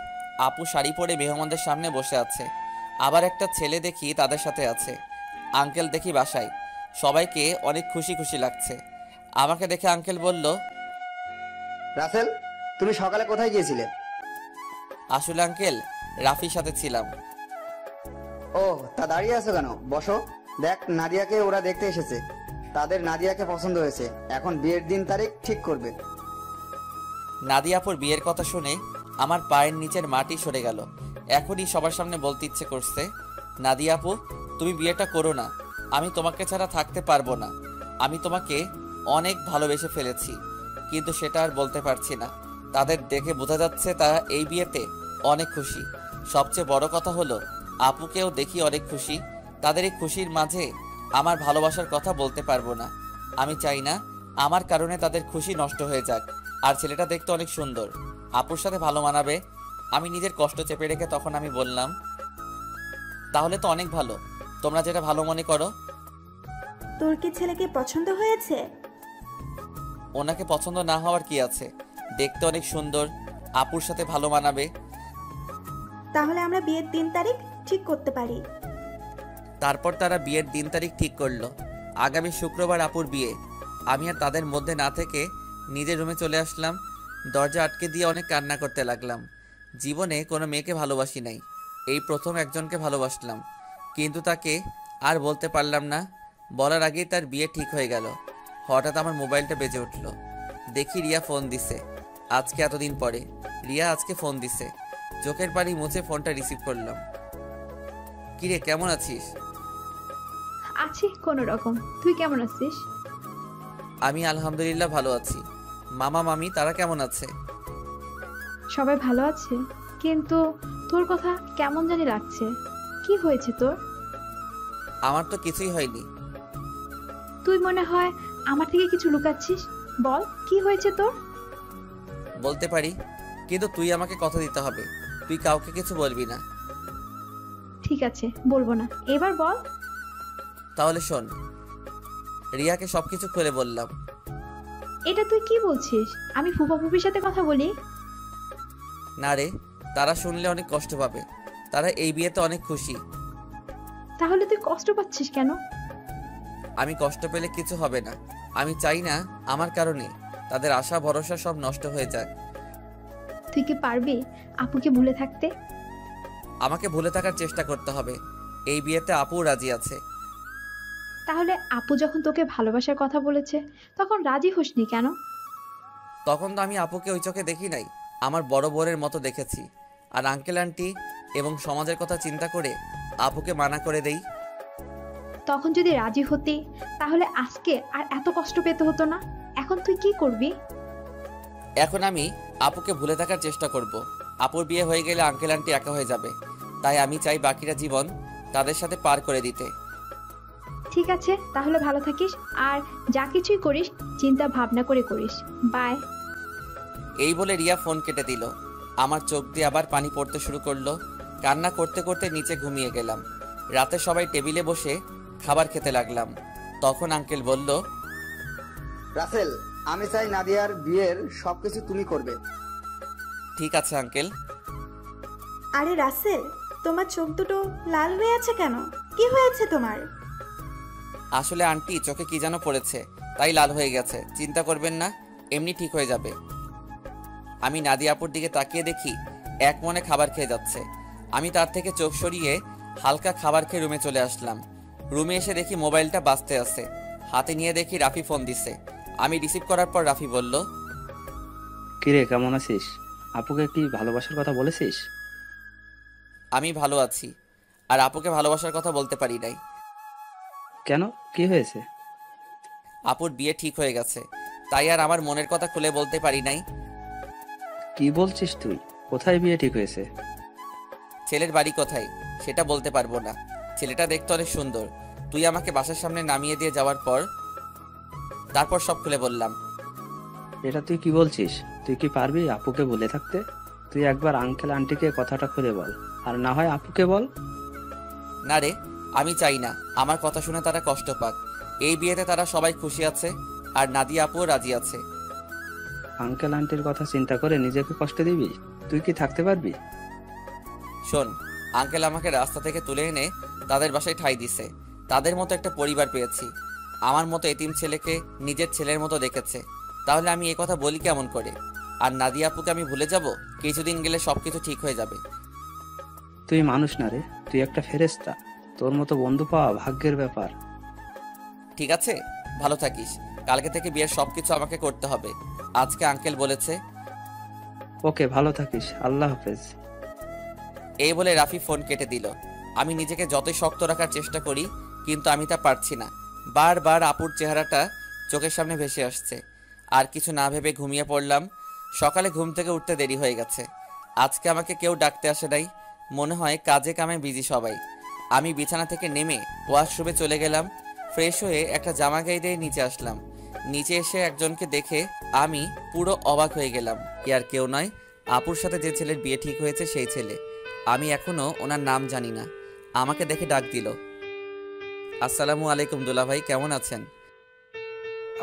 আপু শাড়ি পরে মেহমানদের সামনে বসে আছে। আবার একটা ছেলে দেখি তাদের সাথে আছে। আঙ্কেল দেখি বাসায়। সবাইকে অনেক খুশি খুশি লাগছে। আমাকে দেখে আঙ্কেল বলল, রাসেল, তুমি সকালে কোথায় গিয়েছিলে? আসলে আঙ্কেল রাফির সাথে ছিলাম। ও, তা দাঁড়িয়ে আছো কেন? বসো। দেখ, নাদিয়াকে ওরা দেখতে এসেছে। তাদের নাদিয়াকে পছন্দ হয়েছে। এখন বিয়ের দিন তারিখ ঠিক করবে। নাদিয়াপুর বিয়ের কথা শুনে আমার পায়ের নিচের মাটি সরে গেল। এখনই সবার সামনে বলতে ইচ্ছে করছে, নাদিয়াপু তুমি বিয়েটা করো না। আমি তোমাকে ছাড়া থাকতে পারবো না। আমি তোমাকে অনেক ভালোবেসে ফেলেছি, কিন্তু সেটা আর বলতে পারছি না। তাদের দেখে বোঝা যাচ্ছে তারা এই বিয়েতে অনেক খুশি। সবচেয়ে বড় কথা হলো আপুকেও দেখি অনেক খুশি। তাদের এই খুশির মাঝে আমার ভালোবাসার কথা বলতে পারবো না। আমি চাই না আমার কারণে তাদের খুশি নষ্ট হয়ে যাক। আর ছেলেটা দেখতে অনেক সুন্দর, আপুর সাথে ভালো মানাবে। আমি নিজের কষ্ট চেপে রেখে তখন আমি বললাম, তাহলে তো অনেক ভালো, তোমরা যেটা ভালো মনে করো। তোর কি ছেলেকে পছন্দ হয়েছে? ওনাকে পছন্দ না হওয়ার কি আছে? দেখতে অনেক সুন্দর, আপুর সাথে ভালো মানাবে। তাহলে আমরা বিয়ের দিন তারিখ ঠিক করতে পারি। তারপর তারা বিয়ের দিন তারিখ ঠিক করলো। আগামী শুক্রবার আপুর বিয়ে। আমি আর তাদের মধ্যে না থেকে নিজের রুমে চলে আসলাম। দরজা আটকে দিয়ে অনেক কান্না করতে লাগলাম। জীবনে কোনো মেয়েকে ভালোবাসি নাই, এই প্রথম একজনকে ভালোবাসলাম, কিন্তু তাকে আর বলতে পারলাম না। বলার আগেই তার বিয়ে ঠিক হয়ে গেল। হঠাৎ আমার মোবাইলটা বেজে উঠল। দেখি রিয়া ফোন দিছে। আজকে এতদিন পরে রিয়া আজকে ফোন দিছে। চোখের পানি মুছে ফোনটা রিসিভ করলাম। কিরে, কেমন আছিস? আছি কোনো রকম। তুই কেমন আছিস? আমি আলহামদুলিল্লাহ ভালো আছি। মামা মামি তারা কেমন আছে? সবাই ভালো আছে, কিন্তু তোর কথা কেমন জানি লাগছে। কি হয়েছে তোর? আমার তো কিছুই হয়নি। তুই মনে হয় আমার থেকে কিছু লুকাচ্ছিস। বল কি হয়েছে তোর? বলতে পারি, কিন্তু তুই আমাকে কথা দিতে হবে, তুই কাউকে কিছু বলবি না। ঠিক আছে, বলবো না, এবার বল। তাহলে শোন, রিয়াকে সবকিছু খুলে বললাম। এটা তুই কি বলছিস? আমি ফুপা ফুপির সাথে কথা বলি? না রে, তারা শুনলে অনেক কষ্ট পাবে, তারা এই বিয়েতে অনেক খুশি। তাহলে তুই কষ্ট পাচ্ছিস কেন? আমি কষ্ট পেলে কিছু হবে না, আমি চাই না আমার কারণে তাদের আশা ভরসা সব নষ্ট হয়ে যাক। তুই কি পারবি আপুকে ভুলে থাকতে? আমাকে ভুলে থাকার চেষ্টা করতে হবে, এই বিয়েতে আপু রাজি আছে। তাহলে আপু যখন তোকে ভালোবাসার কথা বলেছে তখন রাজি হসনি কেন? তখন তো আমি আপুকে ওই চোখে দেখি নাই, আমার বড় বোনের মতো দেখেছি। আর আঙ্কেল আন্টি এবং সমাজের কথা চিন্তা করে আপুকে মানা করে দেই। তখন যদি রাজি হতি তাহলে আজকে আর এত কষ্ট পেতে হতো না। এখন তুই কি করবি? এখন আমি আপুকে ভুলে থাকার চেষ্টা করব। আপুর বিয়ে হয়ে গেলে আঙ্কেল আন্টি একা হয়ে যাবে, তাই আমি চাই বাকিটা জীবন তাদের সাথে পার করে দিতে। ঠিক আছে, তাহলে ভালো থাকিস, আর যা কিছুই করিস চিন্তা ভাবনা করে করিস। বাই। এই বলে রিয়া ফোন কেটে দিল। আমার চোখ দিয়ে আবার পানি পড়তে শুরু করলো। কান্না করতে করতে নিচে ঘুমিয়ে গেলাম। রাতে সবাই টেবিলে বসে খাবার খেতে লাগলাম। তখন আঙ্কেল বলল, রাসেল, আমি চাই নাদিয়ার বিয়ের সবকিছু তুমি করবে। ঠিক আছে আঙ্কেল। আরে রাসেল, তোমার চোখ দুটো লাল হয়ে আছে কেন? কি হয়েছে তোমার? আসলে আন্টি চোখে কি যেন পড়েছে, তাই লাল হয়ে গেছে। চিন্তা করবেন না, এমনি ঠিক হয়ে যাবে। আমি নাদিয়া আপুর দিকে তাকিয়ে দেখি এক মনে খাবার খেয়ে যাচ্ছে। আমি তার থেকে চোখ সরিয়ে হালকা খাবার খেয়ে রুমে চলে আসলাম। রুমে এসে দেখি মোবাইলটা বাজতে আছে। হাতে নিয়ে দেখি রাফি ফোন দিছে। আমি রিসিভ করার পর রাফি বলল, কিরে, কেমন আছিস? আপুকে কি ভালোবাসার কথা বলেছিস? আমি ভালো আছি, আর আপুকে ভালোবাসার কথা বলতে পারি নাই। কেন, কি হয়েছে? আপুর বিয়ে ঠিক হয়ে গেছে, তাই আর আমার মনের কথা খুলে বলতে পারি নাই। কি বলছিস তুই? কোথায় বিয়ে ঠিক হয়েছে? ছেলের বাড়ি কোথায় সেটা বলতে পারবো না। ছেলেটা দেখতে অনেক সুন্দর। তুই আমাকে বাসার সামনে নামিয়ে দিয়ে যাওয়ার পর তারপর সব খুলে বললাম। এটা তুই কি বলছিস? তুই কি পারবি আপুকে বলে থাকতে? তুই একবার আঙ্কেল আন্টিকে কথাটা খুলে বল, আর না হয় আপুকে বল। না রে, আমি চাই না আমার কথা শুনে তারা কষ্ট পাক। এই বিয়েতে তারা সবাই খুশি আছে, আর নাদিয়া আপুও রাজি আছে। আঙ্কেল আন্টির কথা চিন্তা করে নিজেকে কষ্ট দিবি? তুই কি থাকতে পারবি? শোন, আঙ্কেল আমাকে রাস্তা থেকে তুলে এনে তাদের বাসায় ঠাঁই দিছে। তাদের মতো একটা পরিবার পেয়েছি। আমার মতো এতিম ছেলেকে নিজের ছেলের মতো দেখেছে। তাহলে আমি এই কথা বলি কেমন করে? আর নাদিয়া আপুকে আমি ভুলে যাব? কিছুদিন গেলে সবকিছু ঠিক হয়ে যাবে। তুই মানুষ না রে, তুই একটা ফেরেশতা। তোর মতো বন্ধু পাওয়া ভাগ্যের ব্যাপার। ঠিক আছে, ভালো থাকিস। কালকে থেকে বিয়ের সবকিছু আমাকে করতে হবে, আজকে আঙ্কেল বলেছে। ওকে, ভালো থাকিস, আল্লাহ হাফেজ। এই বলে রাফি ফোন কেটে দিল। আমি নিজেকে যতই শক্ত রাখার চেষ্টা করি, কিন্তু আমি তা পারছি না। বারবার আপুর চেহারাটা চোখের সামনে ভেসে আসছে। আর কিছু না ভেবে ঘুমিয়ে পড়লাম। সকালে ঘুম থেকে উঠতে দেরি হয়ে গেছে। আজকে আমাকে কেউ ডাকতে আসে নাই, মনে হয় কাজে কামে বিজি সবাই। আমি বিছানা থেকে নেমে ওয়াশরুমে চলে গেলাম। ফ্রেশ হয়ে একটা জামা গায়ে দিয়ে নিচে আসলাম। নিচে এসে একজনকে দেখে আমি পুরো অবাক হয়ে গেলাম। আর কেউ নয়, আপুর সাথে যে ছেলের বিয়ে ঠিক হয়েছে সেই ছেলে। আমি এখনো ওনার নাম জানি না। আমাকে দেখে ডাক দিল। আসসালামু আলাইকুম দুলা ভাই, কেমন আছেন?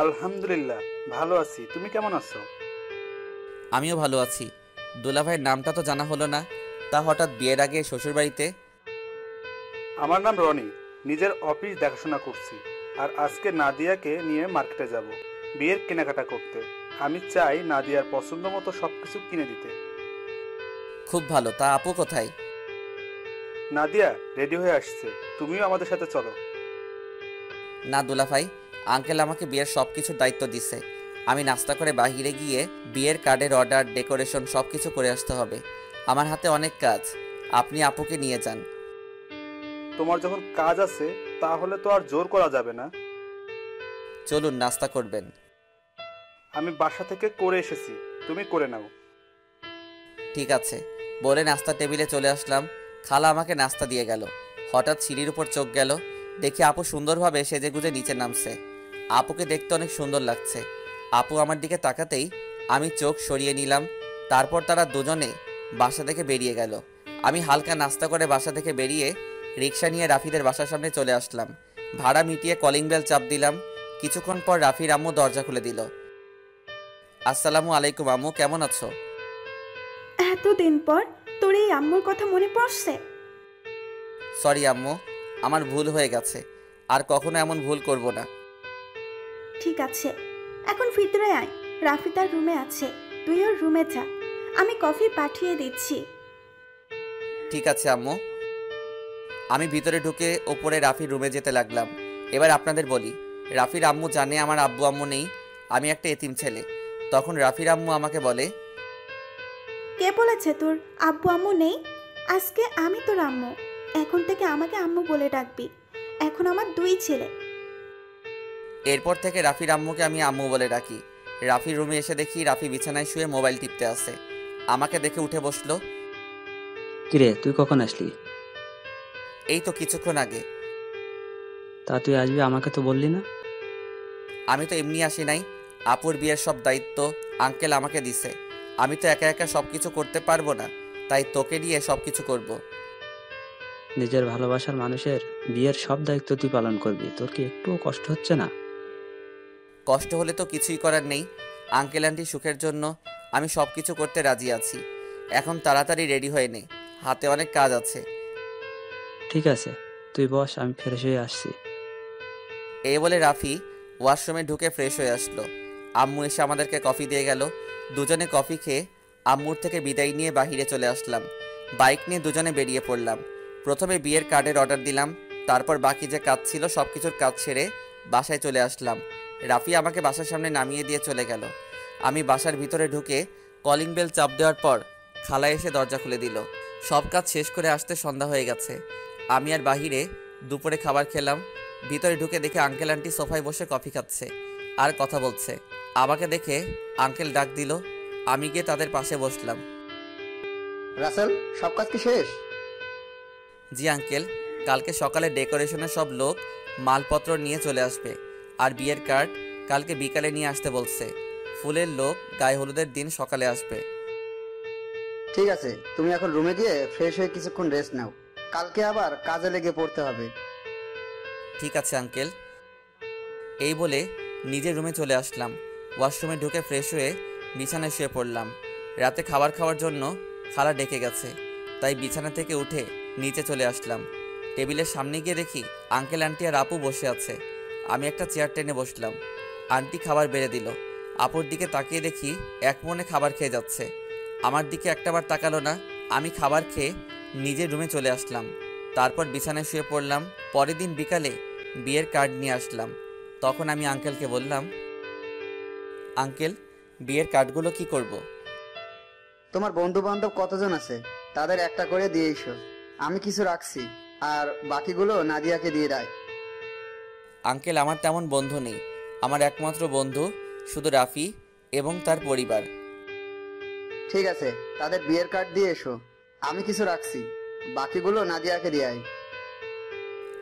আলহামদুলিল্লাহ, ভালো আছি। তুমি কেমন আছো? আমিও ভালো আছি। দুলা ভাইয়ের নামটা তো জানা হলো না, তা হঠাৎ বিয়ের আগে শ্বশুর বাড়িতে? আমার নাম রনি, নিজের অফিস দেখাশোনা করছি। আর আজকে নাদিয়াকে নিয়ে মার্কেটে যাব বিয়ের কেনাকাটা করতে। আমি চাই নাদিয়ার পছন্দ মতো সবকিছু কিনে দিতে। খুব ভালো। তা আপু কোথায়? নাদিয়া রেডি হয়ে আসছে, তুমিও আমাদের সাথে চলো। না দুলা ভাই, আঙ্কেল আমাকে বিয়ের সব কিছুর দায়িত্ব দিছে। আমি নাস্তা করে বাহিরে গিয়ে বিয়ের কার্ডের অর্ডার, ডেকোরেশন সব কিছু করে আসতে হবে। আমার হাতে অনেক কাজ। আপনি আপুকে নিয়ে যান। তোমার যখন কাজ আছে তাহলে তো আর জোর করা যাবে না। চলুন, নাস্তা করবেন। আমি বাসা থেকে করে এসেছি, তুমি করে নাও। ঠিক আছে বলে নাস্তা টেবিলে চলে আসলাম। খালা আমাকে নাস্তা দিয়ে গেল। হঠাৎ সিঁড়ির উপর চোখ গেল, দেখি আপু সুন্দরভাবে সেজেগুজে নিচে নামছে। আপুকে দেখতে অনেক সুন্দর লাগছে। আপু আমার দিকে তাকাতেই আমি চোখ সরিয়ে নিলাম। তারপর তারা দুজনে বাসা থেকে বেরিয়ে গেল। আমি হালকা নাস্তা করে বাসা থেকে বেরিয়ে রিক্সা নিয়ে রাফিদের বাসার সামনে চলে আসলাম। ভাড়া মিটিয়ে কলিং বেল চাপ দিলাম। কিছুক্ষণ পর রাফির আম্মু দরজা খুলে দিল। আসসালামু আলাইকুম আম্মু, কেমন আছো? এতদিন পর তোর এই আম্মুর কথা মনে পড়ছে? সরি আম্মু, আমার ভুল হয়ে গেছে, আর কখনো এমন ভুল করব না। ঠিক আছে, এখন ভিতরে আয়। রাফি তার রুমে আছে, তুই ওর রুমে যা, আমি কফি পাঠিয়ে দিচ্ছি। ঠিক আছে আম্মু। আমি ভিতরে ঢুকে ওপরে রাফির রুমে যেতে লাগলাম। এবার আপনাদের বলি, রাফির আম্মু জানে আমার আব্বু আম্মু নেই, আমি একটা এতিম ছেলে। তখন রাফির আম্মু আমাকে বলে, কে বলেছে তোর আব্বু আম্মু নেই? আজকে আমি তোর আম্মু, এখন থেকে আমাকে আম্মু বলে ডাকবি। এখন আমার 2 ছেলে। এরপর থেকে রাফির আম্মুকে আমি আম্মু বলে ডাকি। রাফির রুমে এসে দেখি রাফি বিছানায় শুয়ে মোবাইল টিপতে আছে। আমাকে দেখে উঠে বসলো। কিরে, তুই কখন আসলি? এই তো কিছুক্ষণ আগে। তা তুই আসবি, আমাকে তো বললি না। আমি তো এমনি আসি নাই, আপুর বিয়ের সব দায়িত্ব আঙ্কেল আমাকে দিছে। আমি তো একা একা সব কিছু করতে পারবো না, তাই তোকে নিয়ে সব কিছু করব। নিজের ভালোবাসার মানুষের বিয়ের সব দায়িত্ব তুই পালন করবি, তোর কি একটুও কষ্ট হচ্ছে না? কষ্ট হলে তো কিছুই করার নেই। আঙ্কেল আন্টি সুখের জন্য আমি সব কিছু করতে রাজি আছি। এখন তাড়াতাড়ি রেডি হয়ে নে, হাতে অনেক কাজ আছে। ঠিক আছে, তুই বস, আমি ফ্রেশ হয়ে আসছি। এই বলে রাফি ওয়াশরুমে ঢুকে ফ্রেশ হয়ে আসলো। আম্মু এসে আমাদেরকে কফি দিয়ে গেল। দুজনে কফি খেয়ে আম্মুর থেকে বিদায় নিয়ে বাহিরে চলে আসলাম। বাইক নিয়ে দুজনে বেরিয়ে পড়লাম। প্রথমে বিয়ের কার্ডের অর্ডার দিলাম, তারপর বাকি যে কাজ ছিল সব কিছুর কাজ সেরে বাসায় চলে আসলাম। রাফি আমাকে বাসার সামনে নামিয়ে দিয়ে চলে গেল। আমি বাসার ভিতরে ঢুকে কলিং বেল চাপ দেওয়ার পর খালা এসে দরজা খুলে দিল। সব কাজ শেষ করে আসতে সন্ধ্যা হয়ে গেছে। আমি আর বাহিরে দুপুরে খাবার খেলাম। ভিতরে ঢুকে দেখে আঙ্কেল আন্টি সোফায় বসে কফি খাচ্ছে আর কথা বলছে। আমাকে দেখে আঙ্কেল ডাক দিল। আমি গিয়ে তাদের পাশে বসলাম। রাসেল, সব কাজ কি শেষ? জি আঙ্কেল, কালকে সকালে ডেকোরেশনের সব লোক মালপত্র নিয়ে চলে আসবে, আর বিয়ের কার্ড কালকে বিকালে নিয়ে আসতে বলছে। ফুলের লোক গায়ে হলুদের দিন সকালে আসবে। ঠিক আছে, তুমি এখন রুমে গিয়ে ফ্রেশ হয়ে কিছুক্ষণ রেস্ট নাও, কালকে আবার কাজে লেগে পড়তে হবে। ঠিক আছে আঙ্কেল। এই বলে নিজের রুমে চলে আসলাম। ওয়াশরুমে ঢুকে ফ্রেশ হয়ে বিছানায় শুয়ে পড়লাম। রাতে খাবার খাওয়ার জন্য খালা ডেকে গেছে, তাই বিছানা থেকে উঠে নিচে চলে আসলাম। টেবিলের সামনে গিয়ে দেখি আঙ্কেল আন্টি আর আপু বসে আছে। আমি একটা চেয়ার টেনে বসলাম। আন্টি খাবার বেড়ে দিল। আপুর দিকে তাকিয়ে দেখি এক মনে খাবার খেয়ে যাচ্ছে। আমার দিকে একটাবার তাকালো না। আমি খাবার খেয়ে নিজের রুমে চলে আসলাম। তারপর বিছানায় শুয়ে পড়লাম। পরের দিন বিকালে বিয়ের কার্ড নিয়ে আসলাম। তখন আমি আঙ্কেলকে বললাম, আঙ্কেল, বিয়ের কার্ডগুলো কি করব? তোমার বন্ধু বান্ধব কতজন আছে তাদের একটা করে দিয়ে এসো, আমি কিছু রাখছি, আর বাকিগুলো নাদিয়াকে দিয়ে দেয়। আঙ্কেল, আমার তেমন বন্ধু নেই। আমার একমাত্র বন্ধু শুধু রাফি এবং তার পরিবার। ঠিক আছে, তাদের বিয়ের কার্ড দিয়ে এসো, আমি কিছু রাখছি, বাকিগুলো নাদিয়াকে দিয়ে আয়।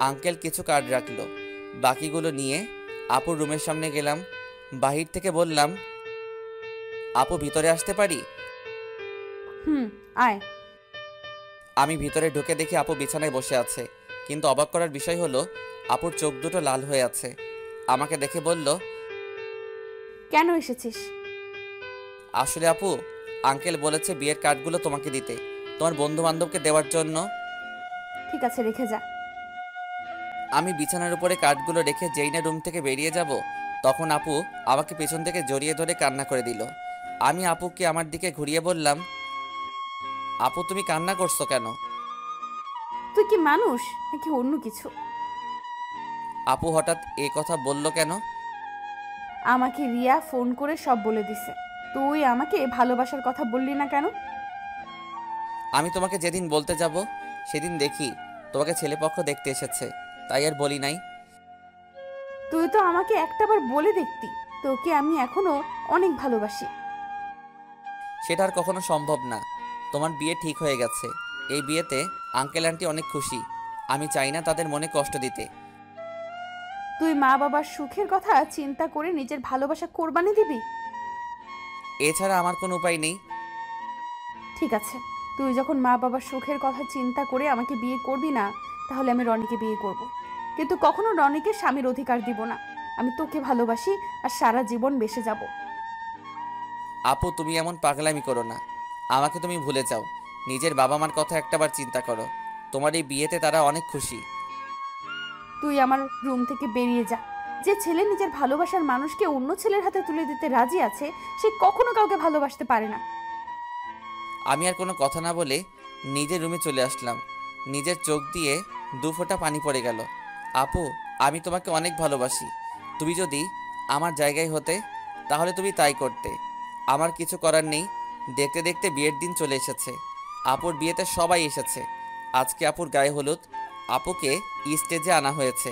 আঙ্কেল কিছু কার্ড রাখলো। বাকিগুলো নিয়ে আপুর রুমের সামনে গেলাম। বাহির থেকে বললাম, আপু ভিতরে আসতে পারি? আয়। আমি ভিতরে ঢুকে দেখি আপু বিছানায় বসে আছে, কিন্তু অবাক করার বিষয় হলো আপুর চোখ দুটো লাল হয়ে আছে। আমাকে দেখে বলল, কেন এসেছিস? আসলে আপু, আঙ্কেল বলেছে বিয়ের কার্ডগুলো তোমাকে দিতে, তোমার বন্ধু বান্ধবকে দেওয়ার জন্য। ঠিক আছে, রেখে যা। আমি বিছানার উপরে কার্ডগুলো রেখে যেই না রুম থেকে বেরিয়ে যাব, তখন আপু আমাকে পেছন থেকে জড়িয়ে ধরে কান্না করে দিল। আমি আপুকে আমার দিকে ঘুরিয়ে বললাম, আপু তুমি কান্না করছো কেন? তুই কি মানুষ নাকি অন্য কিছু? আপু হঠাৎ এই কথা বলল কেন? আমাকে রিয়া ফোন করে সব বলে দিছে। তুই আমাকে ভালোবাসার কথা বললি না কেন? আমি তোমাকে যেদিন বলতে যাব সেদিন দেখি তোমাকে ছেলেপক্ষ দেখতে এসেছে, তাই আর বলি নাই। তুই তো আমাকে একটাবার বলে দেখতি তোকে আমি এখনো অনেক ভালোবাসি। সেটা আর কখনো সম্ভব না। তোমার বিয়ে ঠিক হয়ে গেছে। এই বিয়েতে আঙ্কেল আন্টি অনেক খুশি। আমি চাই না তাদের মনে কষ্ট দিতে। তুই মা বাবার সুখের কথা চিন্তা করে নিজের ভালোবাসা কোরবানি দিবি? এছাড়া আমার কোনো উপায় নেই। ঠিক আছে, তুই যখন মা বাবার সুখের কথা চিন্তা করে আমাকে বিয়ে করবি না, তাহলে আমি রনিকে বিয়ে করব। কিন্তু কখনো রনিকে স্বামীর অধিকার দিব না। আমি তোকে ভালোবাসি আর সারা জীবন বেঁচে যাব। আপু, তুমি এমন পাগলামি করো না। আমাকে তুমি ভুলে যাও। নিজের বাবা মার কথা একটাবার চিন্তা করো। তোমার এই বিয়েতে তারা অনেক খুশি। তুই আমার রুম থেকে বেরিয়ে যা। যে ছেলে নিজের ভালোবাসার মানুষকে অন্য ছেলের হাতে তুলে দিতে রাজি আছে, সে কখনো কাউকে ভালোবাসতে পারে না। আমি আর কোনো কথা না বলে নিজের রুমে চলে আসলাম। নিজের চোখ দিয়ে 2 ফোঁটা পানি পড়ে গেল। আপু, আমি তোমাকে অনেক ভালোবাসি। তুমি যদি আমার জায়গায় হতে, তাহলে তুমি তাই করতে। আমার কিছু করার নেই। দেখতে দেখতে বিয়ের দিন চলে এসেছে। আপুর বিয়েতে সবাই এসেছে। আজকে আপুর গায়ে হলুদ। আপুকে স্টেজে আনা হয়েছে।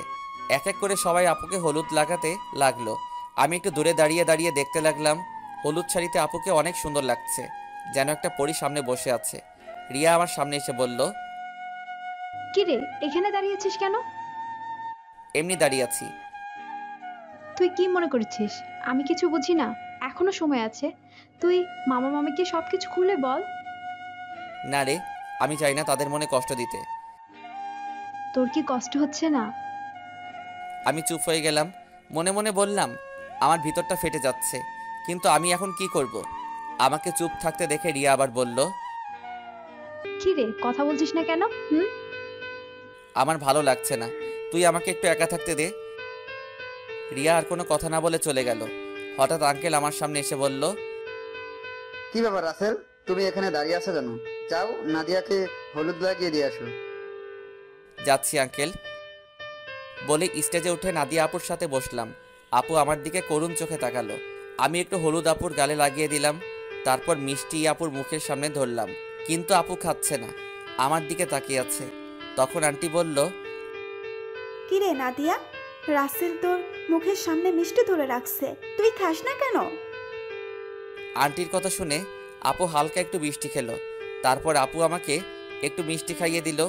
এক এক করে সবাই আপুকে হলুদ লাগাতে লাগলো। আমি একটু দূরে দাঁড়িয়ে দাঁড়িয়ে দেখতে লাগলাম। হলুদ শাড়িতে আপুকে অনেক সুন্দর লাগছে, যেন একটা পরী সামনে বসে আছে। রিয়া আমার সামনে এসে বলল, কি রে, এখানে দাঁড়িয়ে আছিস কেন? এমনি দাঁড়িয়ে আছি। তুই কি মনে করছিস আমি কিছু বুঝি না? এখনো সময় আছে, তুই মামা মামিকে সবকিছু খুলে বল। না রে, আমি চাই না তাদের মনে কষ্ট দিতে। তোর কি কষ্ট হচ্ছে না? আমি চুপ হয়ে গেলাম। মনে মনে বললাম, আমার ভিতরটা ফেটে যাচ্ছে, কিন্তু আমি এখন কি করব? আমাকে চুপ থাকতে দেখে রিয়া আবার বলল, কি রে, কথা বলছিস না কেন? আমার ভালো লাগছে না, তুই আমাকে একটু একা থাকতে দে। রিয়া আর কোনো কথা না বলে চলে গেল। হঠাৎ আঙ্কেল আমার সামনে এসে বলল, কি ব্যাপার রাসেল, তুমি এখানে দাঁড়িয়ে আছো কেন? যাও নাদিয়াকে হলুদ লাগিয়ে দিয়ে আসো। যাচ্ছি আঙ্কেল বলে স্টেজে উঠে নাদিয়া আপুর সাথে বসলাম। আপু আমার দিকে করুণ চোখে তাকালো। আমি একটু হলুদ আপুর গালে লাগিয়ে দিলাম। তারপর মিষ্টি আপুর মুখের সামনে ধরলাম, কিন্তু আপু খাচ্ছে না, আমার দিকে তাকিয়ে আছে। তখন আন্টি বলল, কিরে নাদিয়া, রাসেল তোর মুখের সামনে মিষ্টি ধরে রাখছে, তুই খাস না কেন? আন্টির কথা শুনে আপু হালকা একটু মিষ্টি খেলো। তারপর আপু আমাকে একটু মিষ্টি খাইয়ে দিল।